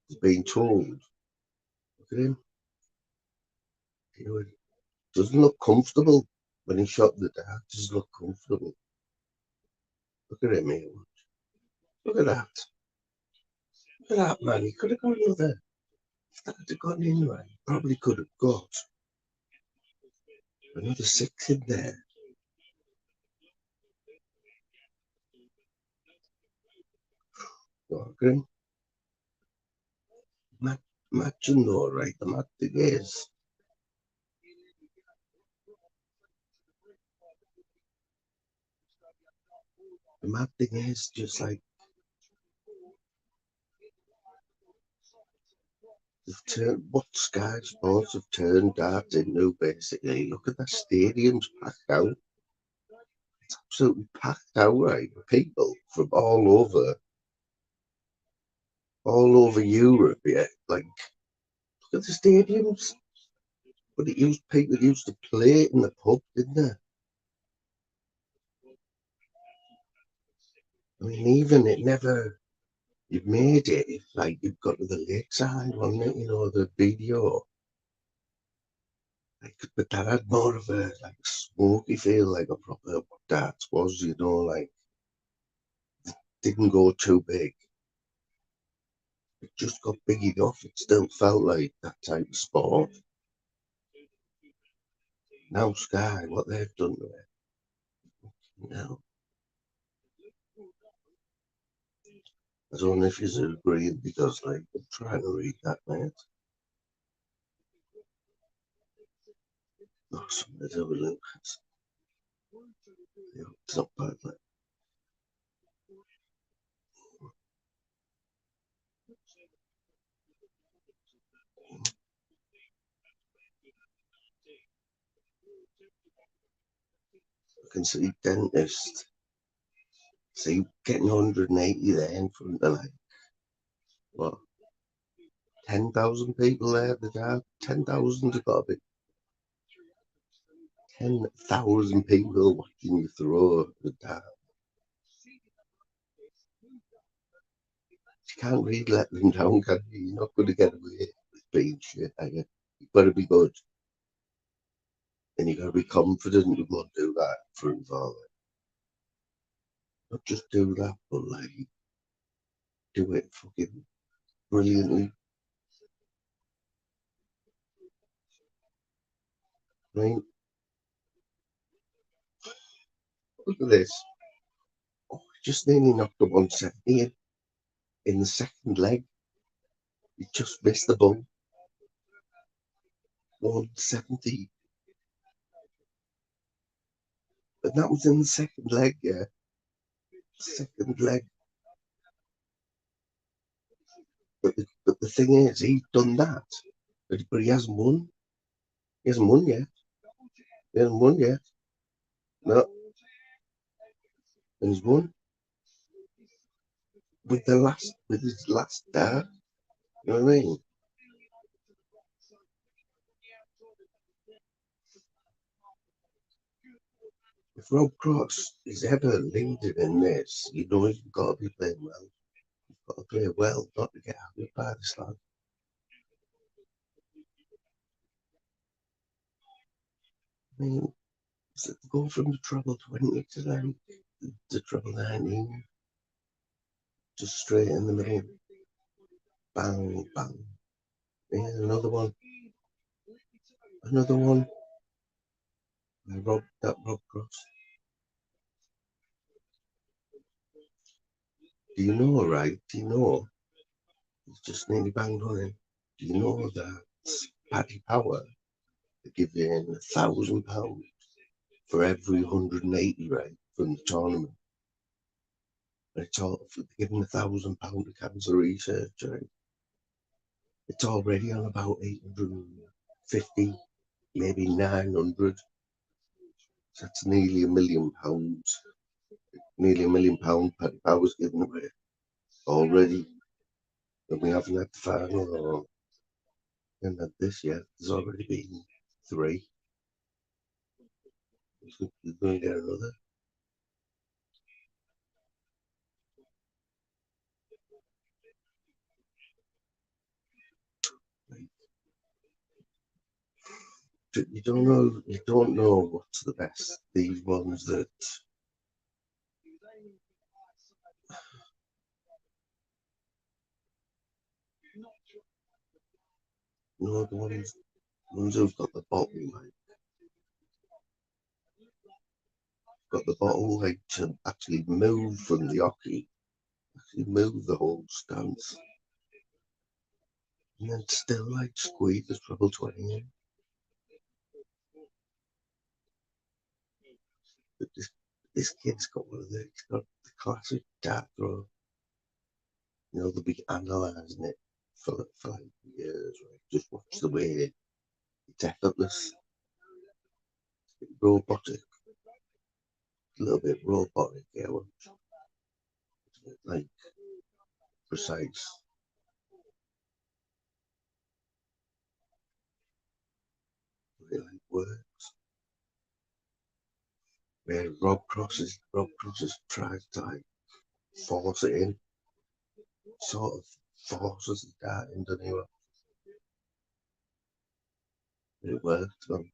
He's being told. Look at him. He doesn't look comfortable when he shot the dart. Doesn't look comfortable. Look at him here. Look at that. Look at that, man. He could have got another. If that had gone in right, probably could have got another six in there. Okay. Imagine though, right? The mad thing is, just like they've turned what Sky Sports have turned that into basically. Look at that stadium's packed out. It's absolutely packed out, right? People from all over Europe, yeah. Like, look at the stadiums. But people used to play in the pub, didn't they? I mean, even it never. You made it if like you've got to the lakeside, wasn't it? You know, the video. Like, but that had more of a like smoky feel, like a proper what that was, you know, like didn't go too big. It just got big enough. It still felt like that type of sport. Now Sky, what they've done to it, you know, I don't know if you agree because like I'm trying to read that, mate. Oh, let's have a look. It's not bad, like. I can see dentist. See, getting 180 there in front of like what 10,000 people there. The dad, 10,000 has got to be 10,000 people watching you throw the dad. You can't really let them down, can you? You're not going to get away with being shit, are you? You've got to be good and you've got to be confident to go and do that in front of all. Not just do that, but like do it fucking brilliantly. Right? Look at this. Oh, just nearly knocked the 170 in the second leg. He just missed the ball. 170. But that was in the second leg, yeah. Second leg. But the thing is, he's done that. But he hasn't won. He hasn't won yet. He hasn't won yet. No. And he's won with his last dart. You know what I mean? If Rob Cross is ever leading in this, you know he's got to be playing well. He's got to play well, not to get out by this lad. I mean, so go from the treble 20 to then the treble 19, just straight in the middle. Bang, bang. Yeah, another one. Another one. Rob Cross. Do you know, right? Do you know? He's just nearly banged on him. Do you know that Paddy Power are giving £1,000 for every 180, right, from the tournament? And it's all for giving £1,000 to cancer research, right? It's already on about 850, maybe 900. So that's nearly £1 million. Nearly £1 million Paddy Power's given away already. And we haven't had the final or haven't had this yet. There's already been 3. We're going to get another. You don't know what's the best. These ones that the ones who've got the bottle, like to actually move from the hockey, actually move the whole stance, and then still like squeeze the treble 20 in. But this kid's got he's got the classic dart throw. They'll be analysing it for like years, right? Just watch the way it's effortless, robotic, a little bit robotic, yeah, like precise. It like works. Where Rob Cross has tried to like force it in, sort of forces the dart in, doesn't he? But it worked, man.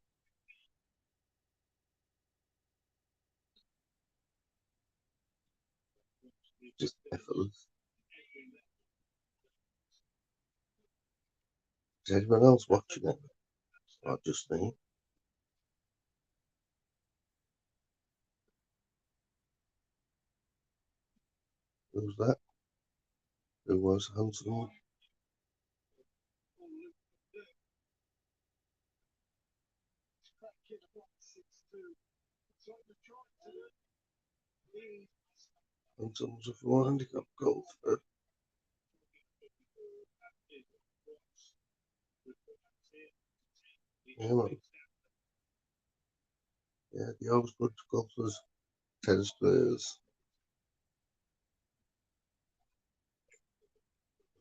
Just effortless. Is anyone else watching it? Or just me? Who was that? Who was Hanson? Hanson was a 4 handicap golfer. Yeah, man. Yeah, the always good golfers, tennis players.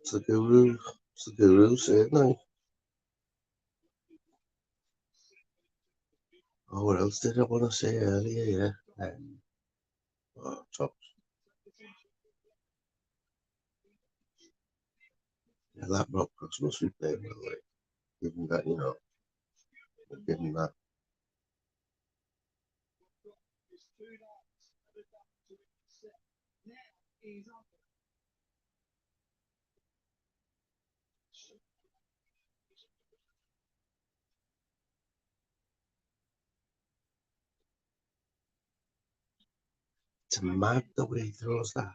It's the guru. It's the guru saying, no. Oh, what else did I want to say earlier? Yeah. Top. Yeah, that Rob Cross must be playing well, like, given that, given that. It's mad the way he throws that.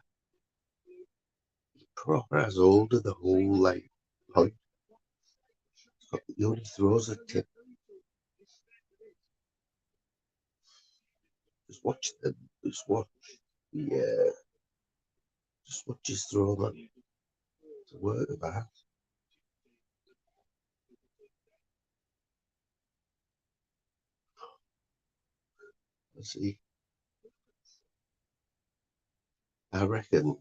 He proper has hold of the whole like point. He only throws a tip. Just watch them. Just watch. Yeah. Just watch his throw, man. It's a work of art. Let's see. I reckon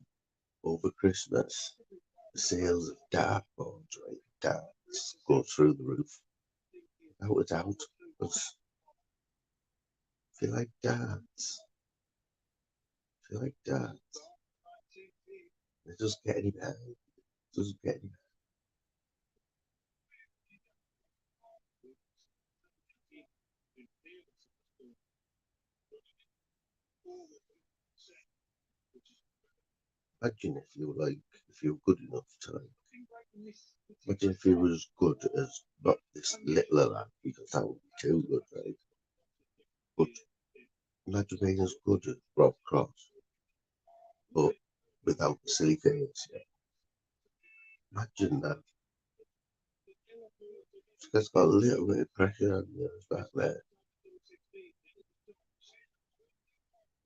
over Christmas, the sales of dartboards, right? Darts go through the roof. Without a doubt. Because if you like darts, if you like darts, it doesn't get any better. It doesn't get any better. Imagine if you were like, if you were good enough to like, imagine if you were as good as not this little lad, because that would be too good, right? But imagine being as good as Rob Cross, but without the silly face. Yeah. Imagine that. It's got a little bit of pressure on you back there.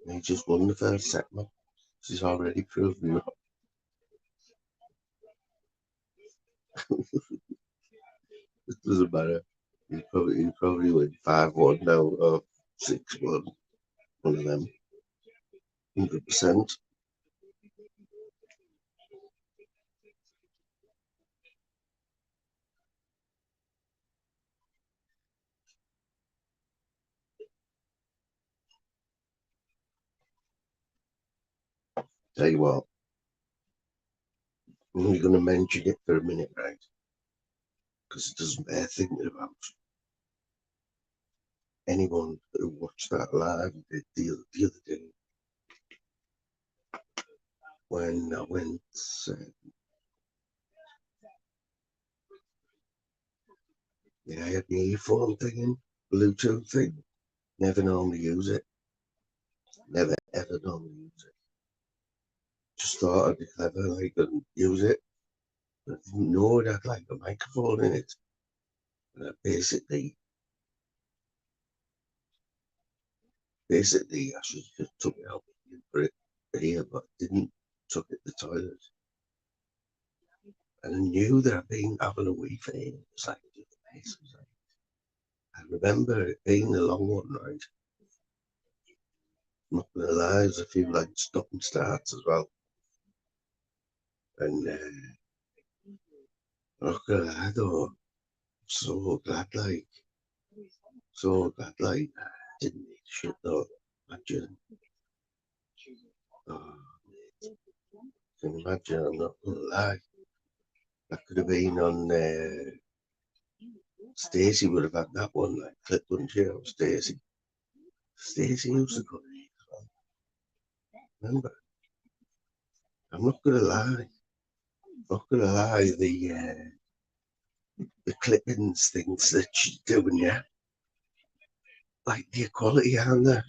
And he just won the first set, man. She's already proved me wrong. It doesn't matter. He probably win 5-1 now or 6-1. One of them. 100%. Tell you what, I'm only going to mention it for a minute, right? Because it doesn't bear thinking about anyone who watched that live the other day when I went. Uh, yeah, I had the earphone thing in, Bluetooth thing. Never normally use it. Never ever normally use it. Just thought I'd be clever, like, and use it. But I didn't know it had like a microphone in it. And I basically, I should have just took it out and put it here, but I didn't. Took it to the toilet. And I knew that I'd been having a wee thing. It was like, I remember it being a long one, right? I'm not gonna lie, there's a few like stop and starts as well. And I'm not gonna lie though, so glad like, so glad like, I didn't need shit though. Imagine, oh, can you imagine, I'm not gonna lie. That could have been on, Stacey would have had that one, like, clip, wouldn't she? Or Stacey. Stacey used to go, remember? I'm not gonna lie. I'm not gonna lie, the clippings things that she's doing, yeah. Like the equality and the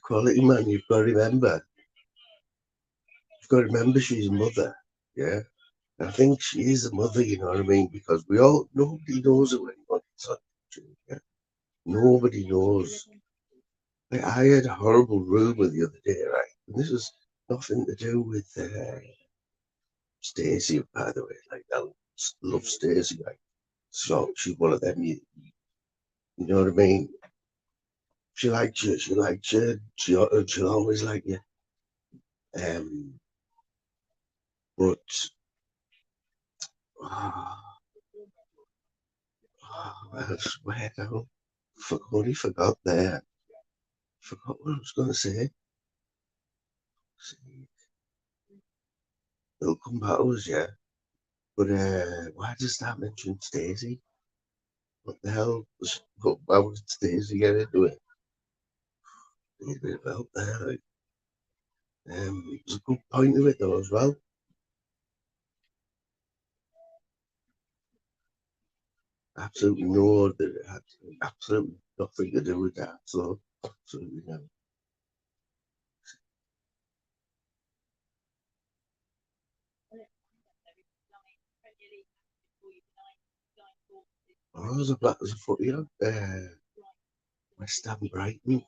quality, man. You've got to remember she's a mother, yeah. And I think she is a mother, you know what I mean? Because nobody knows who anybody's on, yeah. Nobody knows. Like, I had a horrible rumor the other day, right? And this was nothing to do with Stacey, by the way. Like, I love Stacey, like, so she's one of them. You know what I mean? She likes you. She likes you. She'll always like you. Um, but oh, I swear down. Only forgot there. Forgot what I was going to say. See, it'll come back to us, yeah. But why does that mention Stacey? What the hell? Why would Stacey get into it? Need a bit of help there. Like, it was a good point of it though as well. Absolutely no, that it had absolutely nothing to do with that. So absolutely no. I was a black as a footy on. West Ham Brighton.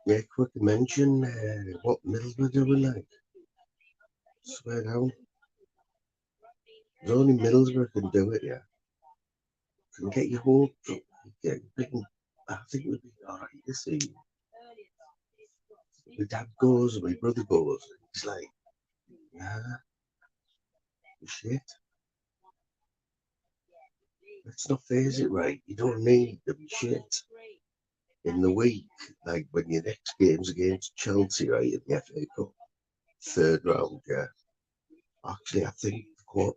Yeah, quick mention what Middlesbrough doing like. Swear down. There's only Middlesbrough can do it, yeah. Can get your hopes up. Yeah, I think we'll be alright this season. My dad goes, my brother goes. He's like, nah, shit. Let's not face it, right. You don't need to be shit in the week. Like when your next game's against Chelsea, right, in the FA Cup, third round, yeah. Actually, I think the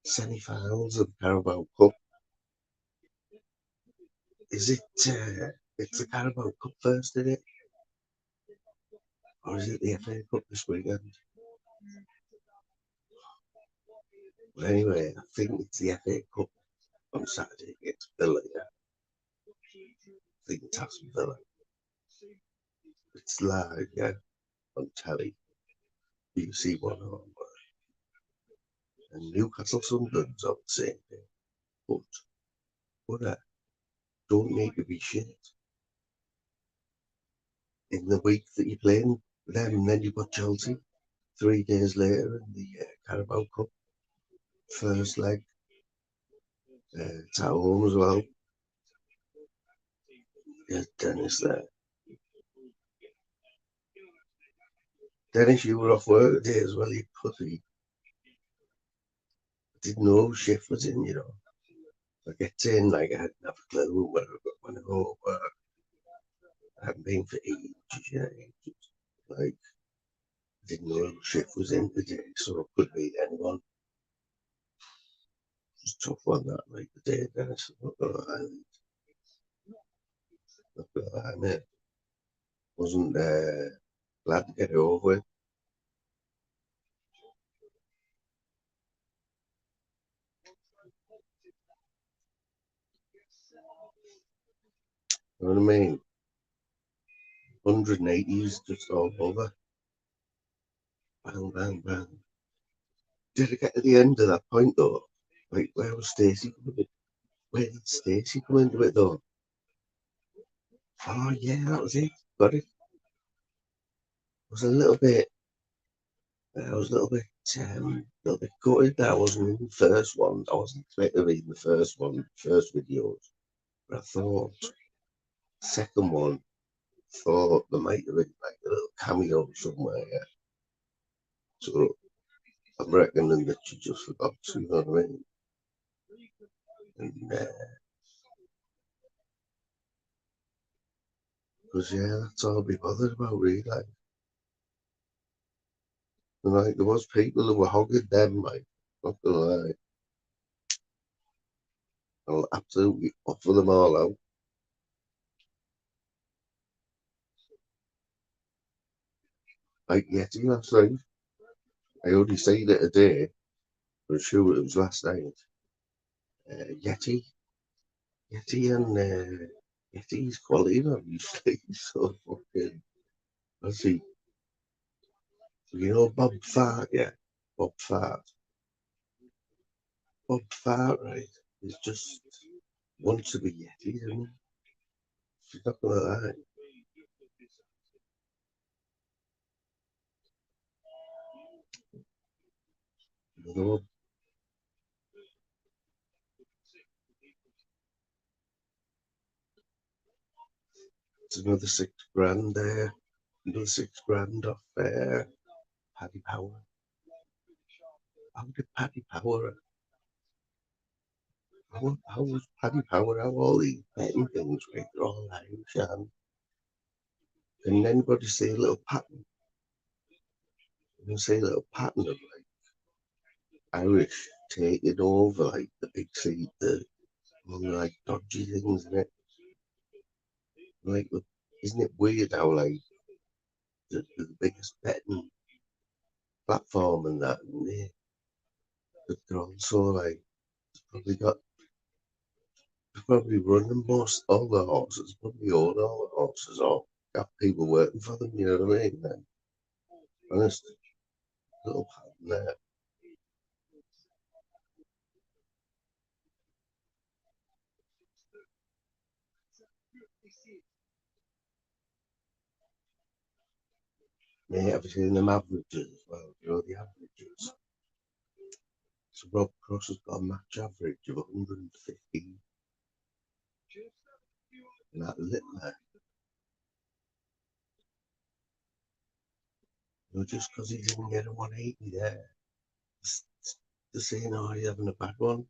semi-finals of the Carabao Cup. Is it? It's the Carabao Cup first, isn't it? Or is it the FA Cup this weekend? But anyway, I think it's the FA Cup on Saturday against Villa. Yeah. I think it's Aston Villa. It's live, yeah, on telly. BBC One on. And Newcastle Sunderland's on the same day. But don't need to be shit in the week that you're playing them. And then you've got Chelsea 3 days later in the Carabao Cup first leg. It's at home as well. There's Dennis there. Dennis, you were off work today as well, you pussy. I didn't know shift was in, you know. I get in, like, I hadn't have a clue when I go to work. I hadn't been for ages, yeah. Like, I didn't know shift was in today, so it could be anyone. It was a tough one, that, like, the day, Dennis. I'm not gonna lie, mate. Wasn't glad to get it over with. You know what I mean? 180s just all over. Bang, bang, bang. Did it get to the end of that point though? Like, where was Stacey coming in? Where did Stacey come into it though? Oh yeah, that was it. Got it. I was a little bit. I was a little bit gutted that I wasn't in the first one. I wasn't expecting to be in the first one, first videos. But I thought second one, thought there might have been like a little cameo somewhere. Yeah. So I'm reckoning that she just forgot to, you know what I mean? And because yeah, that's all I'll be bothered about really. Like, and, like there was people who were hogging them, like not gonna lie. I'll absolutely offer them all out. Like Yeti last night. I only seen it a day. I'm sure it was last night. Yeti, and Yeti's quality, obviously. So fucking. I see. You know Bob Fart, yeah. Bob Fart. Bob Fart, right? He's just wants to be Yeti, isn't he? She's not gonna lie. Another one. It's another 6 grand there. Another 6 grand off Paddy Power. How did Paddy Power? How was Paddy Power? How all these betting things, right? They're all Irish, and can anybody see a little pattern? You can see a little pattern of like Irish taking over, like the big seat, the all the like dodgy things in it. Like, isn't it weird how like the biggest betting platform and that, and they're also like probably got probably running most all the horses, probably own all the horses, or got people working for them. You know what I mean? Then honest little pattern there. Mate, have you seen them averages as well? You know the averages. So Rob Cross has got a match average of 115 in that Littler. You know, just because he didn't get a 180 there, they're saying, oh, he's having a bad one.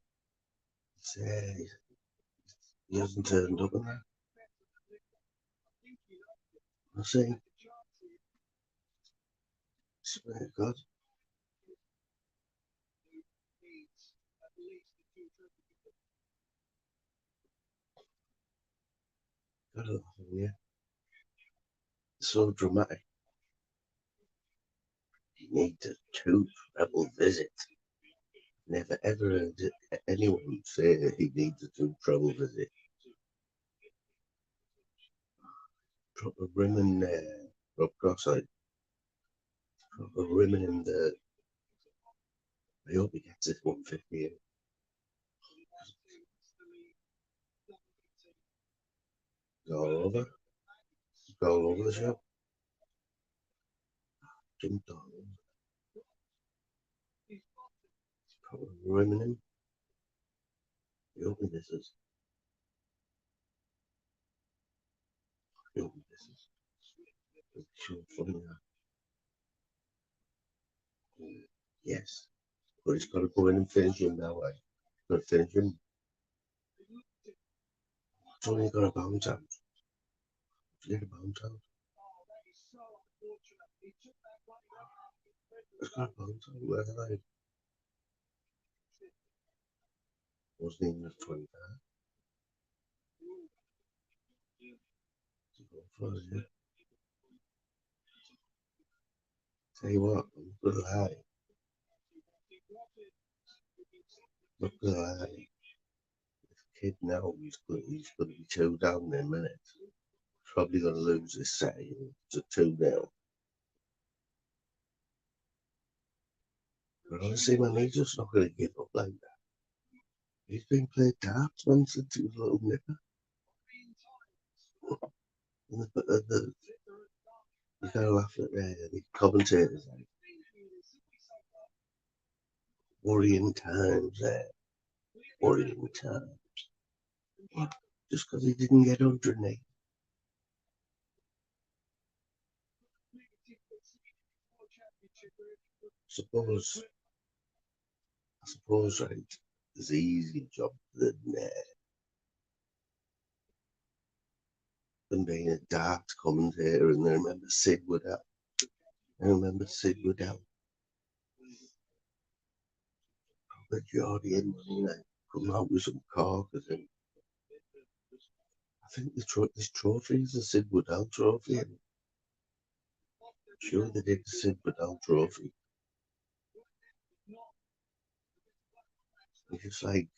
He hasn't turned up in that. I say, swear to God. God, yeah. So dramatic. He needs a two-treble visit. Never ever heard anyone say that he needs a two-treble visit. Proper rimming there. Rob Cross-eyed. Proper rimming in the. I hope he gets this 150 in. He's all over. He's all over the shop. Jumped on him. Proper rimming him. I hope he misses. I hope he misses. It's so funny that. Yes. But he's got to go in and finish him that way. He's got to finish him. It's only got a bounce out. Get a bounce out. It's got a bounce out. Where the wasn't even a 20 there. To go for it, yeah. Tell you what, I'm not gonna lie. Not gonna lie. This kid now, he's gonna be 2 down in a minute. Probably gonna lose this set to 2 now. But honestly, man, he's just not gonna give up like that. He's been playing darts, man, since he was a little nipper. And you gotta laugh at the commentators, like, worrying times there. Worrying times. Just because he didn't get 108. I suppose, right, there's an easier job than being a dart commentator. And I remember Sid Woodell. But Geordie and money, come out with some corkers. And I think this trophy is the Sid Woodell trophy. And I'm sure they did the Sid Woodell trophy. It's just like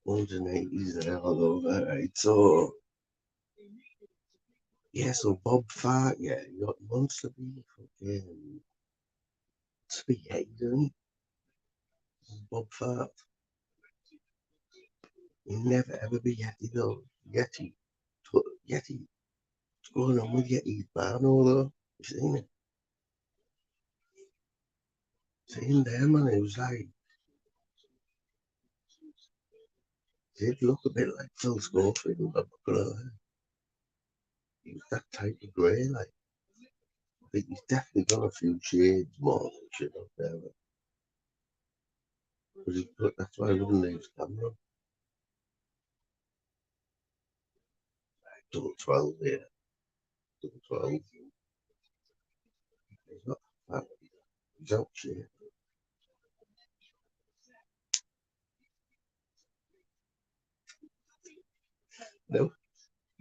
180s there all over, right? So, yeah, so Bob Fart, yeah, he wants to be fucking. To be hated, Bob Fart. He'll never ever be Yeti though. Yeti. What's going on with Yeti's Barno though? You seen it? Seen there, man. It was like, did look a bit like Phil Schofield, but he was that type of grey, like. I think he's definitely got a few shades more than shit up there. But that's why I wouldn't leave his camera. Double 12 here. Double 12. He's not fat. He's out shit. No,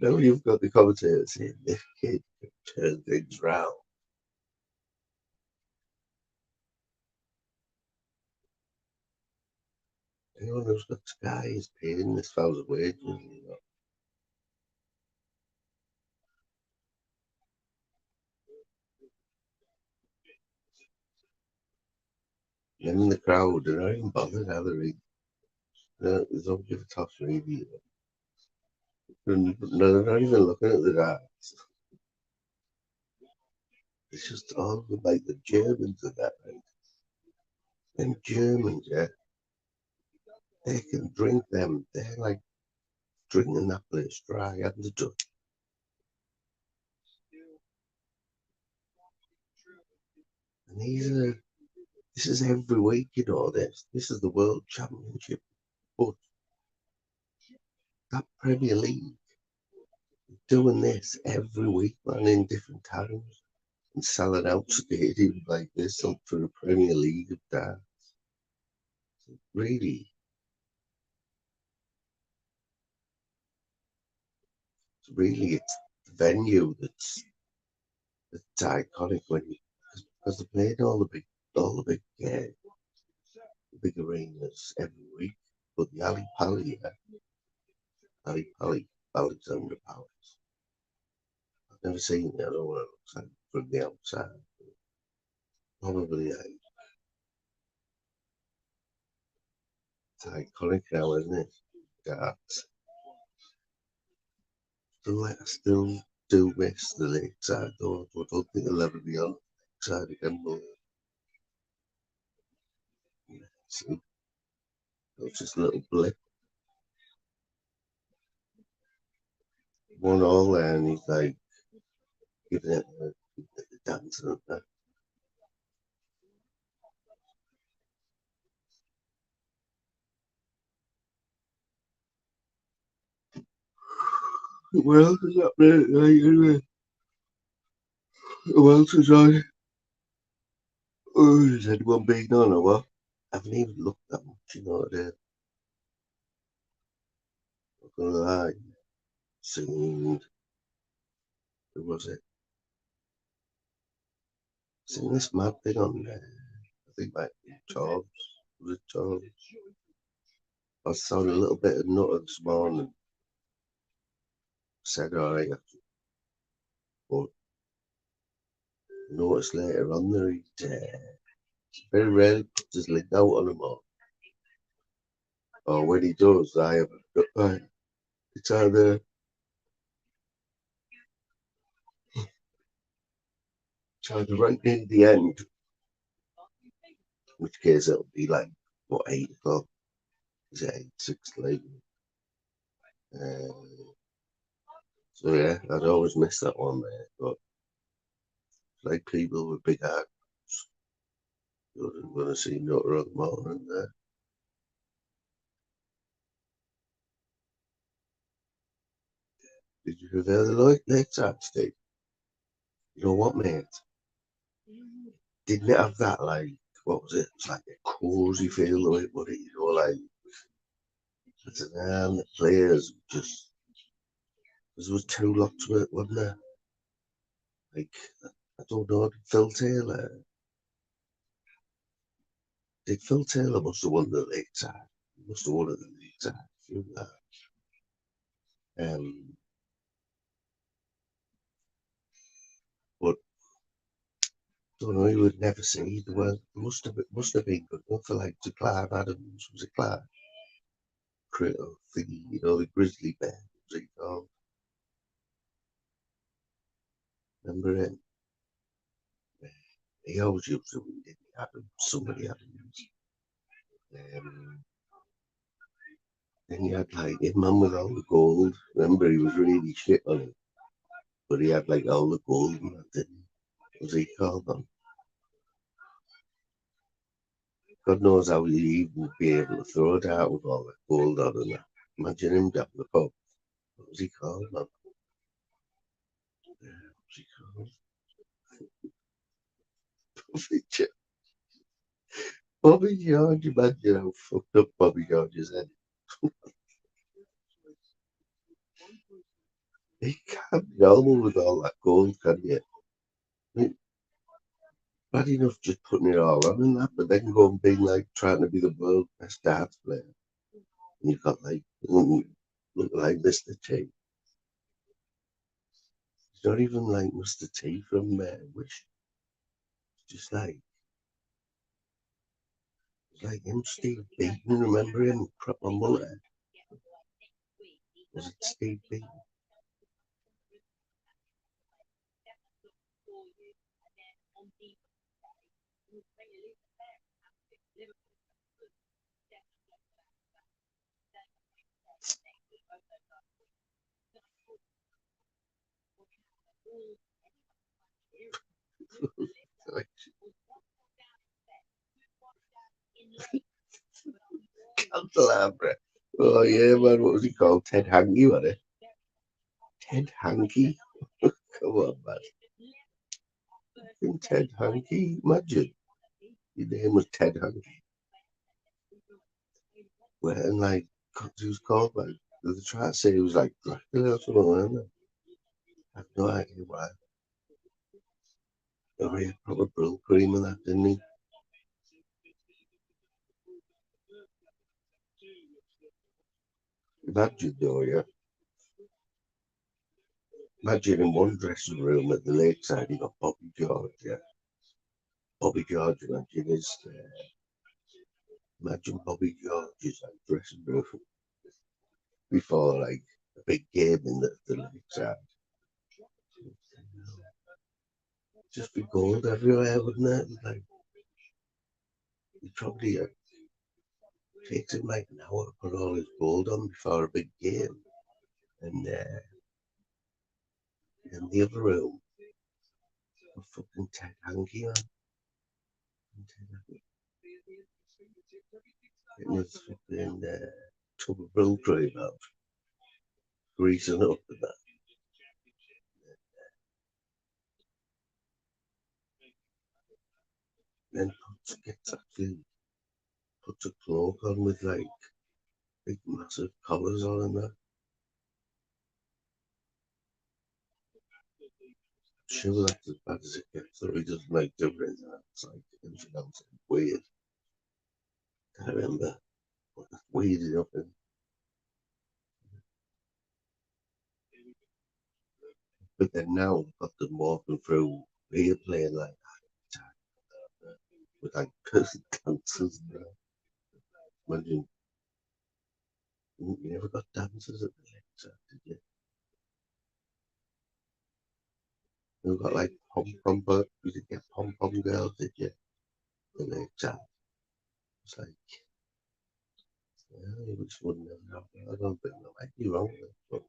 no, you've got the commentator saying this kid can turn things round. Anyone who's got Sky is paying this fellow's wages, you know. Them in the crowd, they're not even bothered how they don't give a toss really. And no, they're not even looking at the darts. It's just all like the Germans and that, right? And Germans, yeah, they can drink them. They're like drinking that place dry, haven't they done? And this is every week, you know, this is the World Championship. But that Premier League, doing this every week, man, in different towns and selling out stadiums like this up for the Premier League of that. Really, it's the venue that's iconic when you because they played all the big arenas every week. But the Ali Pali, Alexandra Palace. I've never seen it. I don't know what it looks like from the outside. Probably it's iconic now, isn't it? Yeah, still do miss the lakeside though. I don't think I'll ever be on the lakeside again. But it's, it's just a little blip. 1-1 there, and he's like giving it the dance and that. What else is happening? Like, anyway, what else is on? Oh, is anyone being on or what? I haven't even looked that much, you know. Not gonna lie. Seen, who was it? Seen this mad thing on there. I think like Charles. Was it Charles? I saw a little bit of Nutter this morning. Said, alright, but noticed later on there, he very rarely puts his link out on him or when he does, I have right, it's either right near the end, in which case it'll be like, what, 8 o'clock? Is it 8, 6 late? Uh, so yeah, I'd always miss that one there, but like people with big hearts, you're going to see Nutter on the morning there. Did you hear the lakeside state? You know what, mate? Didn't it have that like what was it? It's like a cozy feel to it, but it, you know, like I don't know, the players just there was two lots of it, wasn't there? Like I don't know, Phil Taylor must have won the league side. He must have won it the league side. Feel that. But don't know, you would never see the world must have been good enough for like to Clive Adams, was it Clive? Critter thingy, you know, the grizzly bear, was he called? Remember him? He always used to win, didn't he? Adams, somebody Adams. Um, then you had like him man with all the gold. Remember, he was really shit on it, but he had like all the gold and that, didn't he? Was he called on? God knows how he even be able to throw it out with all that gold on and that. Imagine him down the pub. What was he called, man? What was he called? Bobby George. Bobby George, imagine how fucked up Bobby George is head. He can't be normal with all that gold, can you? I mean, bad enough just putting it all on and that, but then go and being like trying to be the world's best darts player. And you've got like, look like Mr. T. He's not even like Mr. T from Wish. It's just like him, Steve Beaton, remember him? Proper mullet. Was it Steve B? Candelabra. Oh yeah, man. What was he called? Ted Hankey, was it? Ted Hankey. Come on, man. Ted Hankey. Imagine your name was Ted Hankey. Well, and like, he was called like. They try to say he was like Dracula or something, wasn't it? I have no idea why. Oh, yeah, proper brill cream and that, didn't he? Imagine though, yeah. Imagine in one dressing room at the lakeside, you got Bobby George, yeah. Bobby George, imagine imagine Bobby George's like dressing room before like a big game in the lakeside. Just be gold everywhere, wouldn't it? Like, you probably takes him like an hour to put all his gold on before a big game. And in the other room, a fucking Ted Hankey on. It was fucking tub of brill cream out, greasing up and that. Then gets actually puts a cloak on with like big massive collars on and that. Sure, that's as bad as it gets. So he doesn't like doing it. It's like anything else weird. I remember what that's weird enough. But then now I've got them walking through here playing like with like person dancers. Imagine you never got dancers at the lecture, did you? You got like you did get pom pom girls, did you? The lecture. It's like, yeah, you just wouldn't have. I don't think that might be wrong, but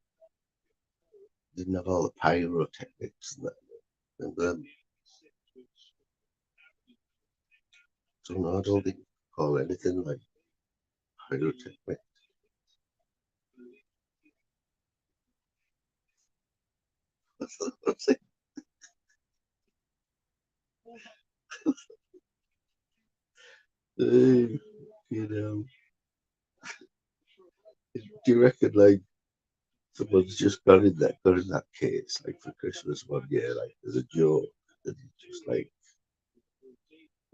didn't have all the pyrotechnics and that. And so no, I don't think you call anything like pyrotechnic. you know, do you reckon like someone's just got in that case like for Christmas one year, like as a joke, and it's just like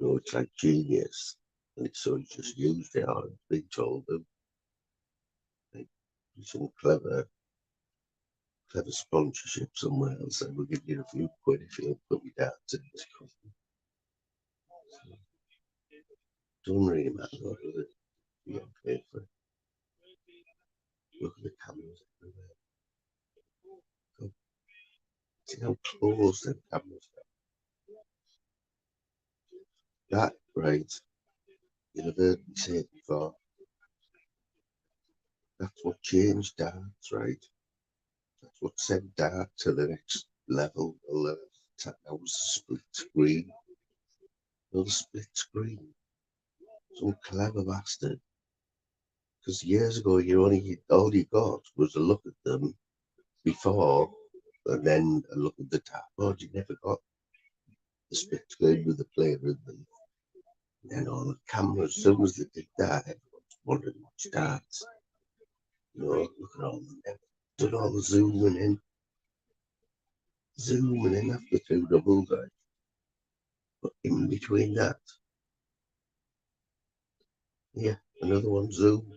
it's like genius, and it's so just used it on been told them like some clever sponsorship somewhere else, and we'll give you a few quid if you'll put me down to this company. So, don't really matter what does it? You get paid for it. Look at the cameras everywhere. Go, see how close the cameras are. That right, you've heard me say it before. That's what changed dance, right? That's what sent dance to the next level. That was a split screen. Not a split screen. Some clever bastard. Because years ago, you only all you got was a look at them before, and then a look at the dartboard. You never got the split screen with the player in them. And then all the cameras. As soon as they did that, everyone's wondering what starts. Look at all them. Did all the zooming in after two doubles. But in between that, yeah, another one zoom.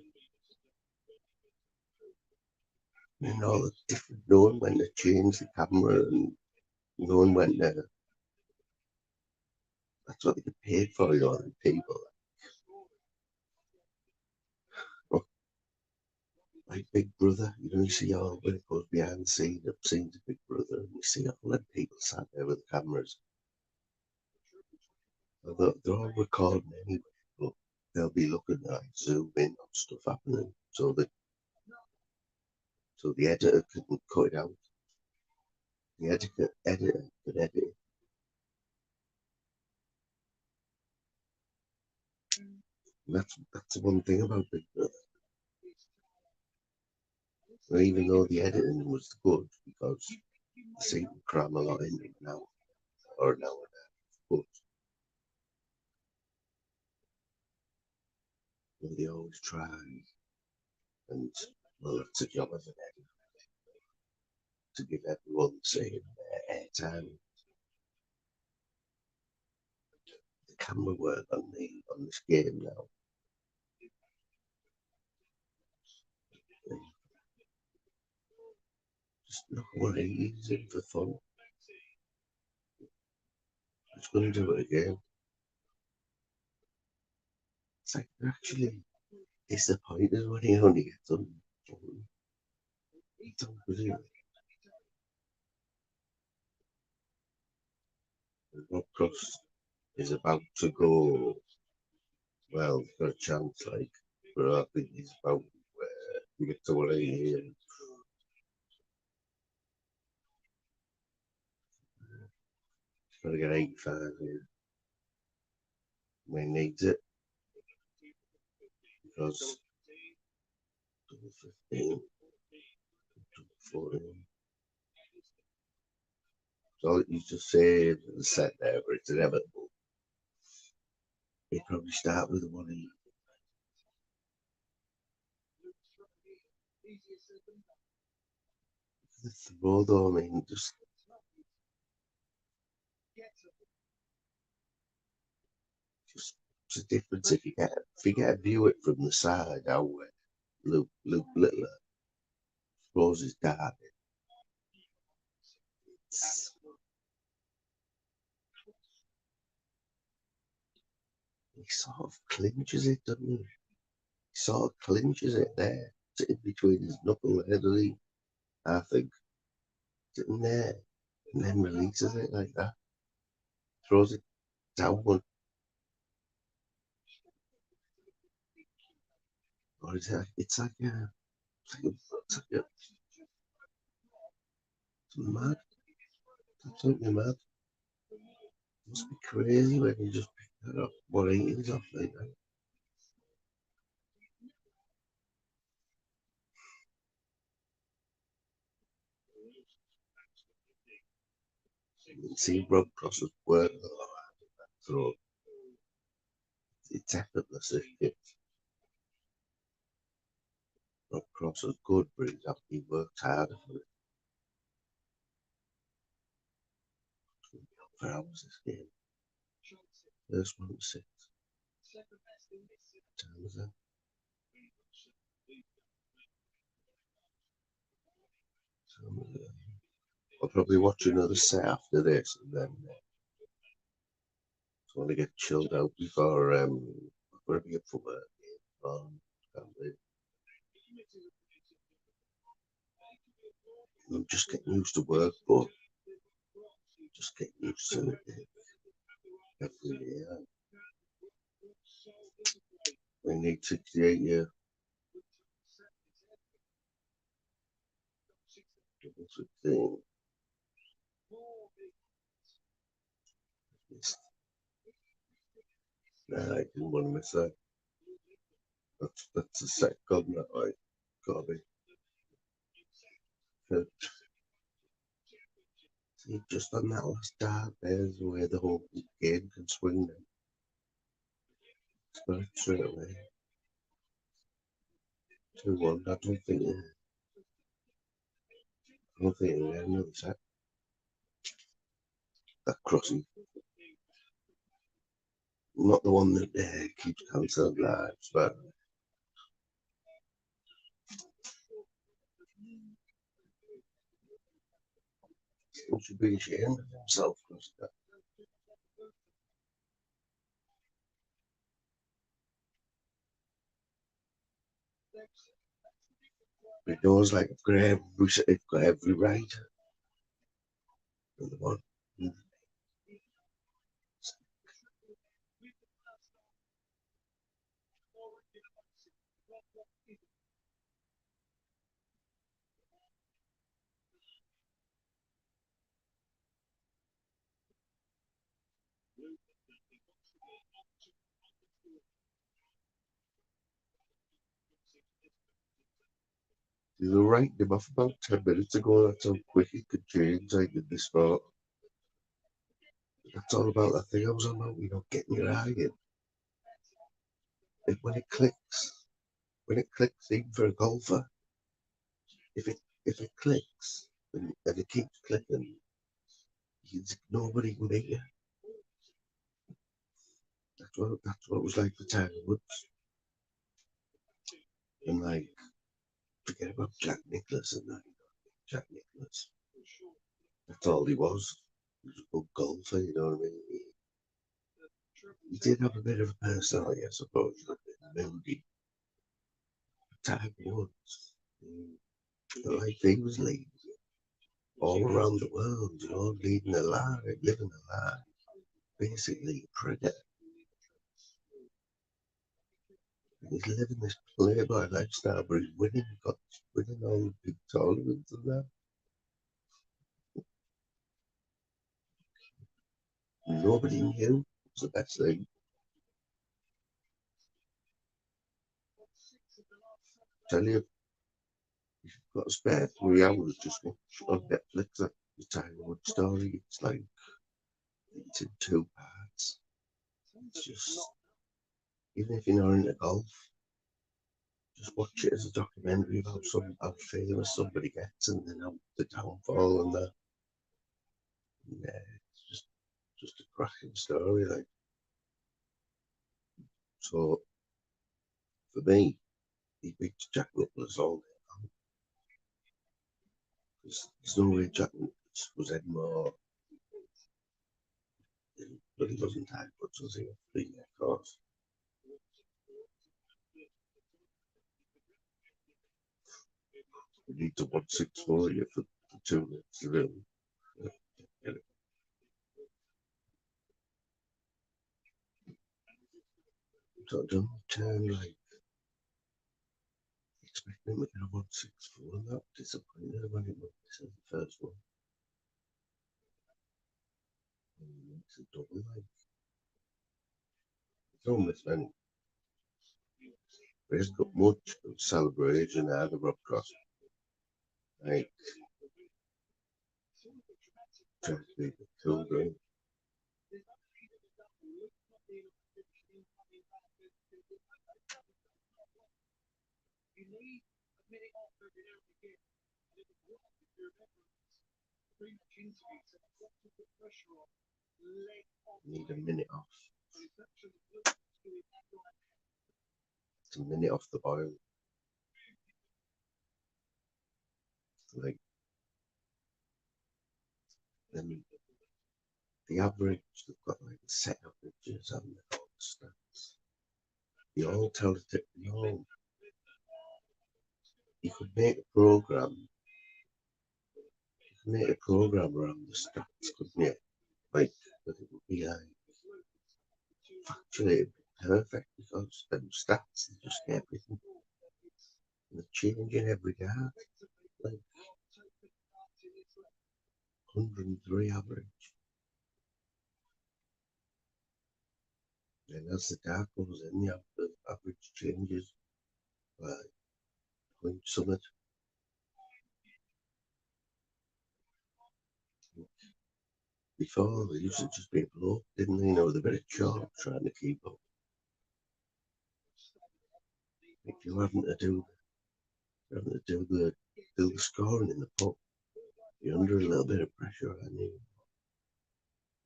And all the different, knowing when to change the camera and knowing when to, that's what they get paid for, the people. like Big Brother. You know, you see all when it goes behind the scenes of Big Brother, and you see all them people sat there with cameras. They're all recording anyway, but they'll be looking at like zoom in on stuff happening, so the editor can cut it out. The editor can edit it. And that's the one thing about Big Brother. And even though the editing was good because they seem to cram a lot in it now or now and then, but they always try and well, that's a job of an editor to give everyone the same airtime. The camera work on this game now. And just not what it is in for fun. It's going to do it again. It's like actually disappointed when he only gets on. It's unbelievable. Rob Cross is about to go. Well, he's got a chance, like, but I think he's about to get to 180 and he's got to get 85 here. He needs it because 15, 14. So you just say the set there, but it's inevitable. He'd probably start with a 180. The throw though, I mean, just it's a difference if you get a view it from the side how Luke Littler throws his dart. He sort of clinches it, doesn't he? He sort of clinches it there, sitting between his knuckle head, I think, sitting there, and then releases it like that, throws it downward. Or it's like it's mad, it's absolutely mad. It must be crazy when you just pick that up 180s off like that. You can see Rob Cross's work, so it's effortless. Rob Cross is good, but he works harder for hours this game. First one to 6. Time is that? I'll probably watch another set after this, and then I want to get chilled out before I'm going to be up for work. I'm just getting used to work, but just getting used to it every year. We need 68 year. Nah, I didn't want to miss that. That's a set god, that right? Gotta be. See, just on that last dart, there's where the whole game can swing. Then it's got it straight away. 2-1. I don't think we had another set. That crossing, not the one that keeps cancelling lives, but he should be ashamed of himself. It knows like I've got every right in the one. You were writing him off about 10 minutes ago. That's how quick it could change, like in this sport. That's all about that thing I was on about, getting your eye in. And when it clicks, even for a golfer, if it clicks and it keeps clicking, nobody can beat you. That's what it was like for Tiger Woods. And like, forget about Jack Nicklaus and that. Jack Nicklaus. That's all he was. He was a good golfer, you know what I mean? He did have a bit of a personality, I suppose, a bit moody. Tiger Woods. Like he was leading all around the world, leading a life, living a life, basically a predator. And he's living this playboy lifestyle, but he's winning all the big tournaments and that. Nobody knew it was the best thing. Tell you, if you've got a spare 3 hours, just watch on Netflix that the Tiger Woods story. It's in 2 parts. It's just, even if you're not into golf, just watch it as a documentary about how famous somebody gets and then how the downfall and that. Yeah, it's just a cracking story. Like, so for me, he beats Jack Nicklaus all day long. There's no way Jack Nicklaus was any more, but he wasn't that good, was he? Yeah, of course. We need to 164 you for 2 minutes to do. Yeah, so don't turn like expecting him to get a 164 and that disappointed when he went this is the first one. It's a double like it's almost many. But it's got much of celebration out of Rob Cross. Like trying to be the children. Need a minute off. It's a minute off the boil. Like then the average they've got like set averages and the stats. You all tell it you could make a program around the stats, couldn't you? Like but it would be like actually perfect because them stats they just get everything. They're changing every day. Like 103 average. And as the dark goes in, the average changes by point summit. Before they used to just be blow, didn't they? With a bit of chalk trying to keep up. If you're having to do the scoring in the pub, you're under a little bit of pressure, and you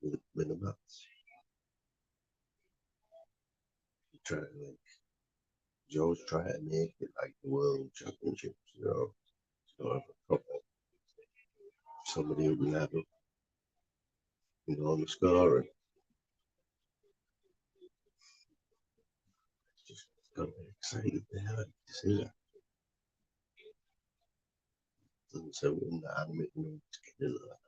with the maths. You try to you always try to make it like the world championships, So have a proper somebody who can have it, on the score and just got to be excited there to see that. nothing, so in the anime, you know, to get into that.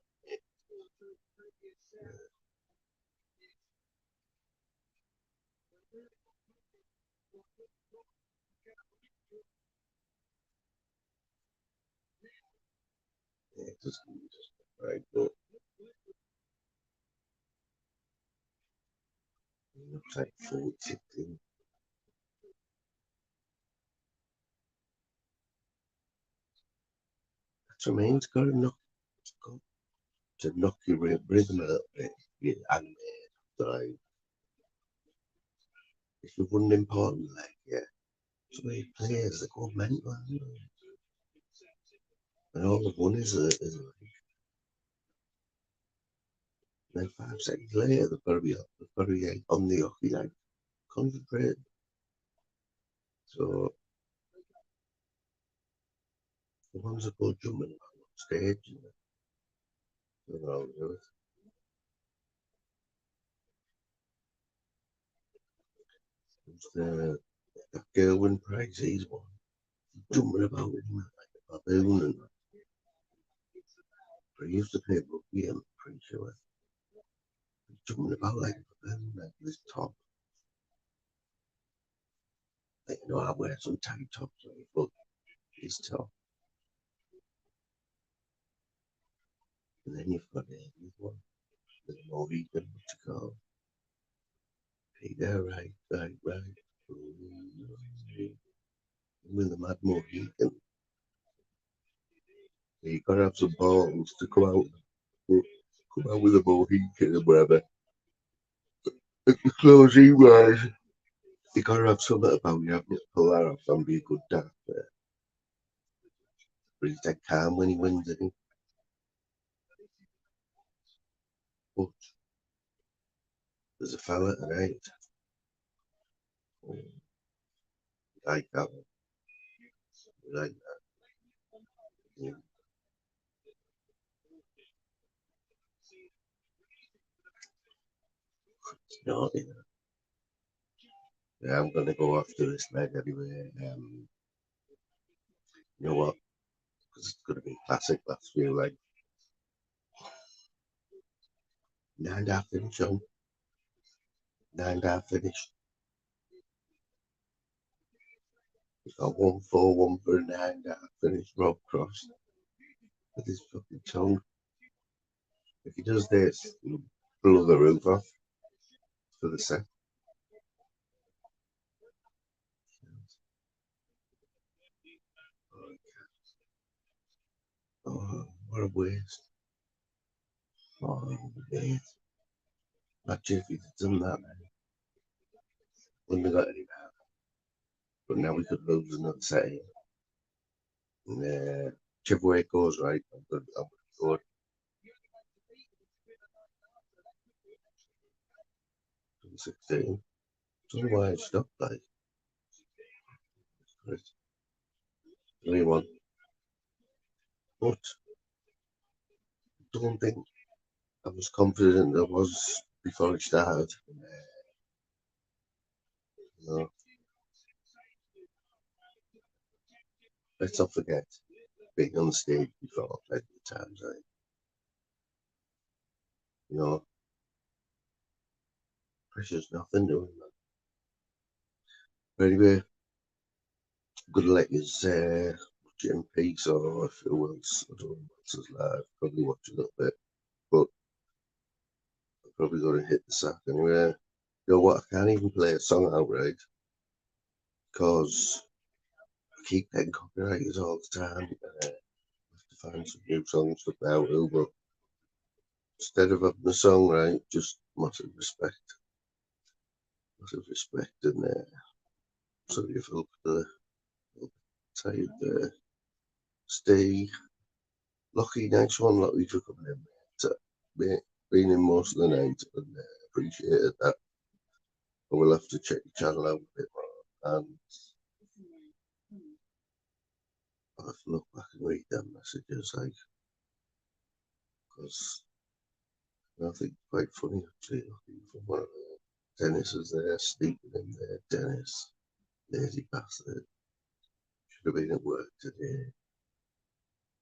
Yeah, just right, but it looks like 40, 50. That's what I mean. It's got to got to knock your rhythm a little bit. Yeah, anime, like if you won an important leg, yeah. So many players that go mental, you know, and all they've won is a leg. And then 5 seconds later, they've got to be like, on the hockey, like concentrate. So the ones that go jumping on stage, you know, do it. It's the Gerwin Price, he's one jumping about with him like a baboon, and he used to play rugby, I'm pretty sure. He's jumping about like a baboon, like this top. Like, you know, I wear some tight tops, like, but he's top. And then you've got the one, the Norwegian, what you call Peter, right. With the mad Mohican, you gotta have some balls to come out with a Mohican and whatever. At the closing rise, you gotta have something about you having to pull that off and be a good dad. But he's dead calm when he wins it. But there's a fella tonight, like that, like that. You know, yeah, I'm gonna go after this night anyway. You know what? Because it's gonna be classic last few, like 9.5 finish on, 9.5 finish. He's got 1-4-1 for a 9.5 finish. Rob Cross with his fucking tongue. If he does this, he'll blow the roof off for the set. Oh, what a waste. Oh, mate. Imagine if he'd done that, man. Wouldn't have got any better. But now we could lose another set here. And whichever way it goes, right, I'm good. Go 16. Don't know why it stopped, like. It's only one. But I don't think I was confident I was before it started. You know, let's not forget being on the stage before plenty of times, right? You know, pressure's nothing doing that. But anyway, I'm gonna let you watch it in peace, or if it was, I don't know what's his live, probably watch a little bit, but I'm probably gonna hit the sack anyway. You know what? I can't even play a song outright because I keep getting copyrighted all the time. I have to find some new songs to play out to, but instead of having a song, right, just massive respect, and so you feel the tired stay lucky. Next one, lucky for coming in, so, being in most of the night, and appreciated that. I will have to check the channel out a bit more, and I'll have to look back and read them messages, like, because I think it's quite funny actually. Looking for one of Dennis is there, sleeping in there. Dennis, lazy bastard, should have been at work today.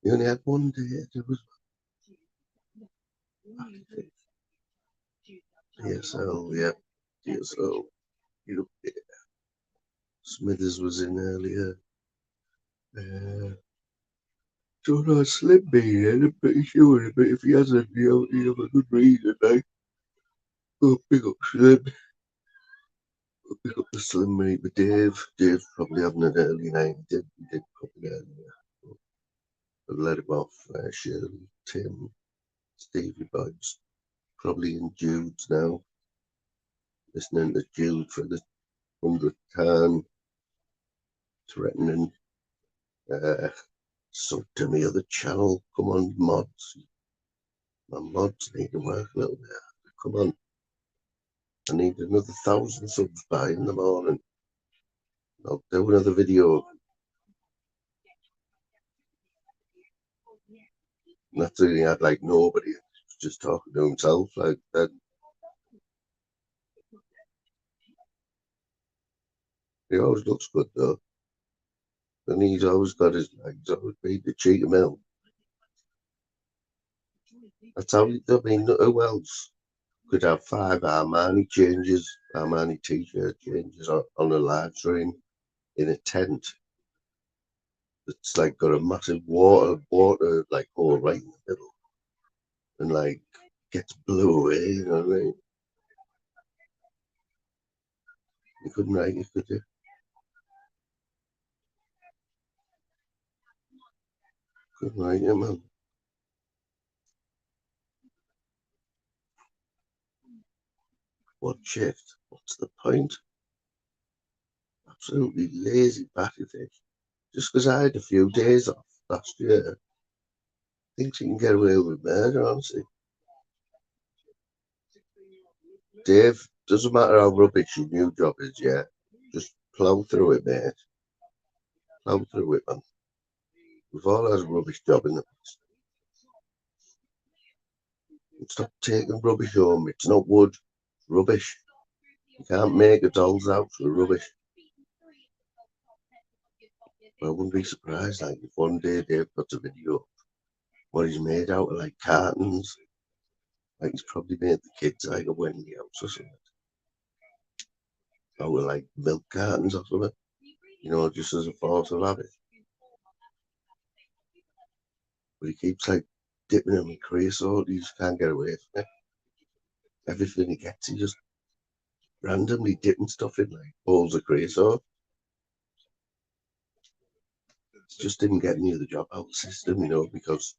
You only had one day. There was DSL, yeah. DSL. You know, Smithers was in earlier. Don't know, Slim Bean, I'm pretty sure, but if he hasn't, you have a good reason, eh? Oh, pick up Slim. Pick up the Slim mate with Dave. Dave's probably having an early night. He did probably earlier. But let him off. Shirley, Tim, Stevie Bugs. Probably in Jude's now. Listening to Jude for the 100th time. Threatening. So to me other channel. Come on, mods. My mods need to work a little bit. Come on. I need another 1,000 subs by in the morning. I'll do another video. And that's really had like nobody. Just talking to himself like that. He always looks good though. And he's always got his legs, always been to cheat him out. That's how he, I mean, who else could have 5 Armani changes, Armani t-shirt changes on a live stream in a tent that's like got a massive water like hole right in the middle and like gets blew away, you know what I mean? You couldn't write it, could you? Couldn't write it, man. What shift? What's the point? Absolutely lazy batty fish. Just because I had a few days off last year, thinks he can get away with murder, honestly. Dave, doesn't matter how rubbish your new job is, yeah. Just plough through it, mate. Plough through it, man. We've all had a rubbish job in the past. Stop taking rubbish home. It's not wood. It's rubbish. You can't make a doll's house with rubbish. But I wouldn't be surprised, like, if one day Dave puts a video up what he's made out of, like, cartons. Like, he's probably made the kids, like, a Wendy house or something. Out of, like, milk cartons or something. You know, just as a force of habit. But he keeps, like, dipping them in creosote. He just can't get away from it. Everything he gets, he just randomly dipping stuff in, like, bowls of creosote. Just didn't get any of the job out of the system, you know, because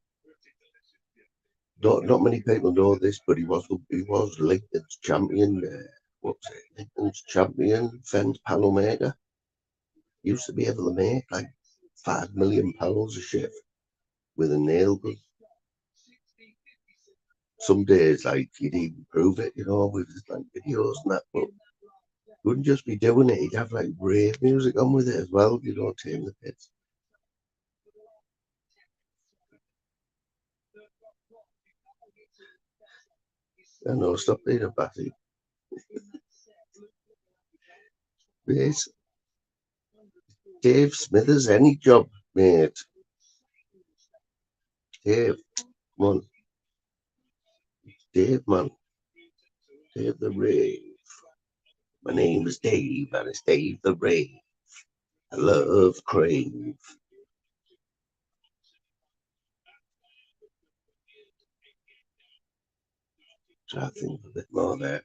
not many people know this, but he was Lincoln's champion. What was it? Lincoln's champion fence panel maker. He used to be able to make like £5 million a shift with a nail gun. Some days, like he'd even prove it, you know, with like videos and that. But he wouldn't just be doing it; he'd have like rave music on with it as well. You know, taking the piss. I know, stop being a batty. Yes, Dave Smithers, any job, mate. Dave, come on, Dave, man, Dave the Rave. My name is Dave, and it's Dave the Rave. I love Crave. So I think a bit more there.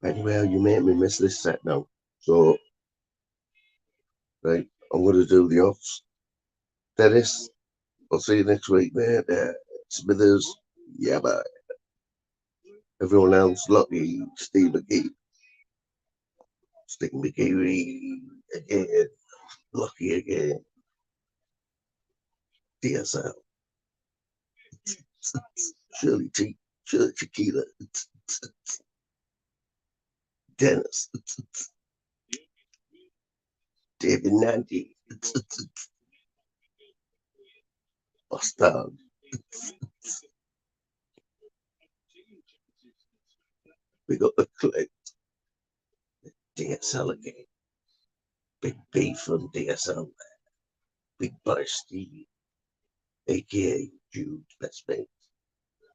Anyway, you made me miss this set now. So, right, I'm going to do the offs. Dennis, I'll see you next week, mate. Smithers, yeah, bye. Everyone else, Lucky, Steve McGee, Stick McGee again, Lucky again, DSL, Shirley T, Shirley Tequila, Dennis, David Nandy, Boston, we got the click, DSL again, Big B from DSL, Big Butter Steve, aka YouTube's best mate.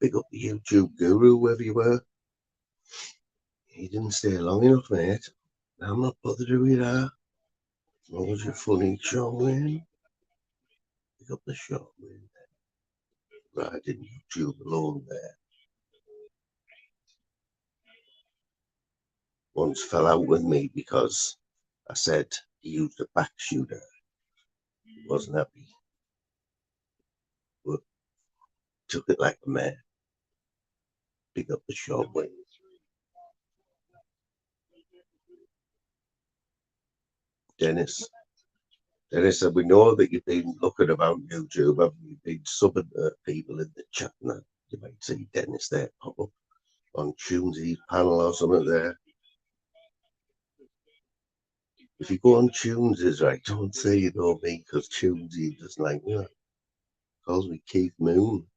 Pick up the YouTube guru, wherever you were. He didn't stay long enough, mate. I'm not bothered who you are. As long as you're funny, Sean Wayne. Pick up the Sean Wayne. Riding YouTube alone there. Once fell out with me because I said he used a back shooter. He wasn't happy, but took it like a man. Pick up the Sean Wayne. Dennis. Dennis said, we know that you've been looking about YouTube, haven't you? Been subbing to people in the chat now. You might see Dennis there pop up on Tunesy's panel or something there. If you go on Tunesy's, right, don't say you know me because Tunesy doesn't like me. Calls me Keith Moon.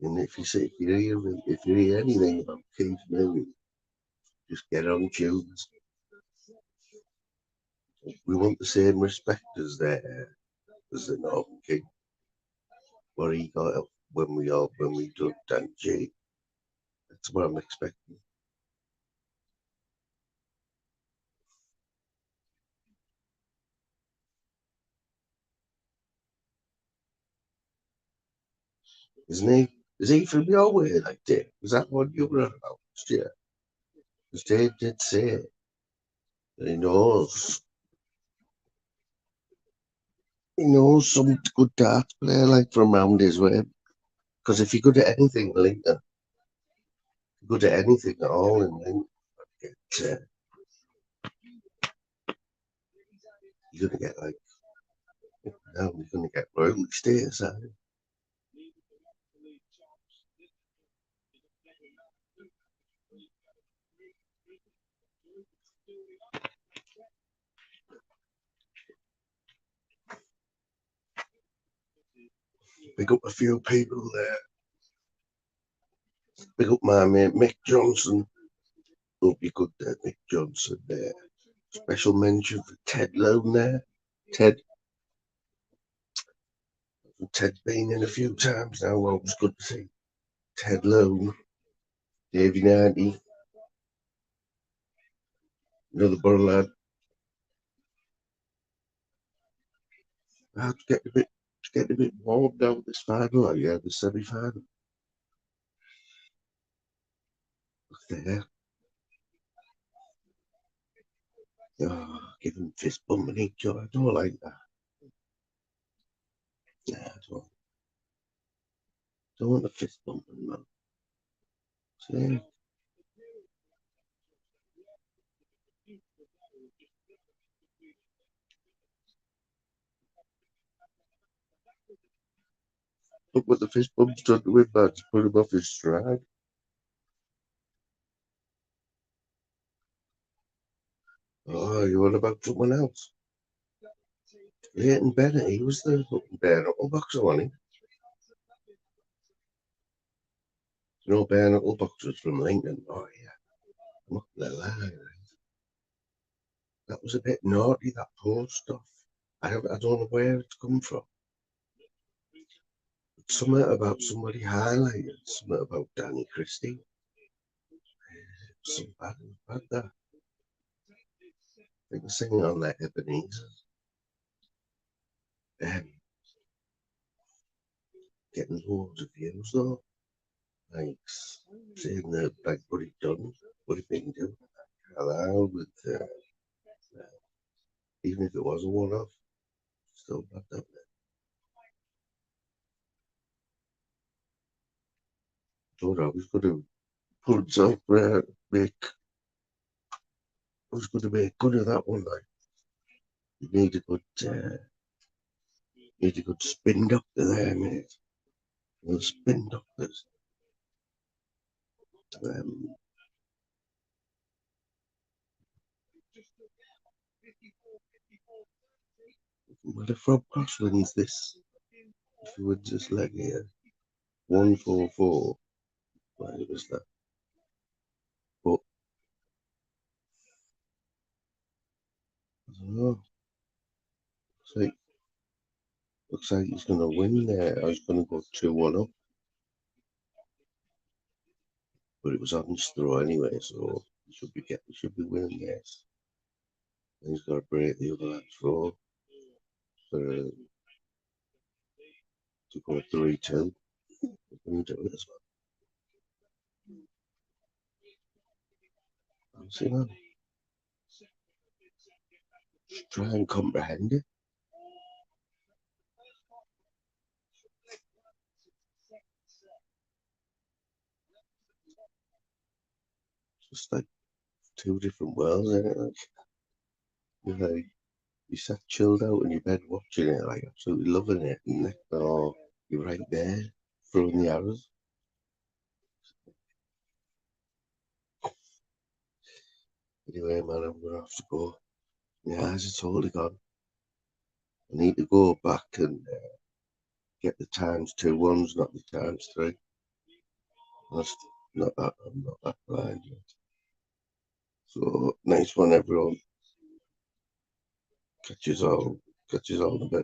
And if you hear anything about Keith Moon, just get on Tunes. We want the same respect as the Northern King. What he got when we done Dan G. That's what I'm expecting. Isn't he? Is he from your way, like Dave? Was that what you were on about last year? Because Dave did say that he knows some good darts player like from round his way. Because if you're good at anything, Lincoln, good at anything at all in Lincoln, you're gonna get like now you're gonna get royalty status. Pick up a few people there. Pick up my mate Mick Johnson. Hope you're good there, Mick Johnson there. Special mention for Ted Lone there. Ted's been in a few times now. Well, it was good to see Ted Lone, Davey Nardi, another Borough lad. Getting a bit warm now this final. Like, yeah, the semi-final. Look there. Oh, give him fist bumping each other. I don't like that. Nah, don't want the fist bumping, man. See? Look what the fist bump's done to him, man. It's put him off his stride. Oh, you want about someone else? Leighton Bennett, he was the fucking bare knuckle boxer, wasn't he? You know, bare knuckle boxers from Lincoln. Oh, yeah. I'm not gonna lie. That was a bit naughty, that post stuff. I don't know where it's come from. Something about somebody highlighted, something about Danny Christie. Some bad that. I think they're singing on that Ebenezer. Um, getting loads of views though. Like saying that like what he been doing hello with even if it was a one off, still bad that. Thought I was gonna pull himself make I was gonna make good of that one like you need a good spin doctor there, mate. The spin doctors. Um, but if Rob Cross wins this, if he would just let here, 144, right, it was that. But I don't know. See, Looks like he's going to win there. I was going to go 2-1 up, but it was on his throw anyway, so he should be winning this. And he's got to break the other lad's throw to go 3-2. Can do it as well. See that? Just try and comprehend it. Just like two different worlds, isn't it? Like, you sat chilled out in your bed watching it, like absolutely loving it, and next door you're right there throwing the arrows. Anyway, man, I'm gonna have to go. My eyes are totally gone. I need to go back and get the times 2 ones, not the times 3. That's not that I'm not that blind yet. So nice one, everyone. Catch you all in a bit.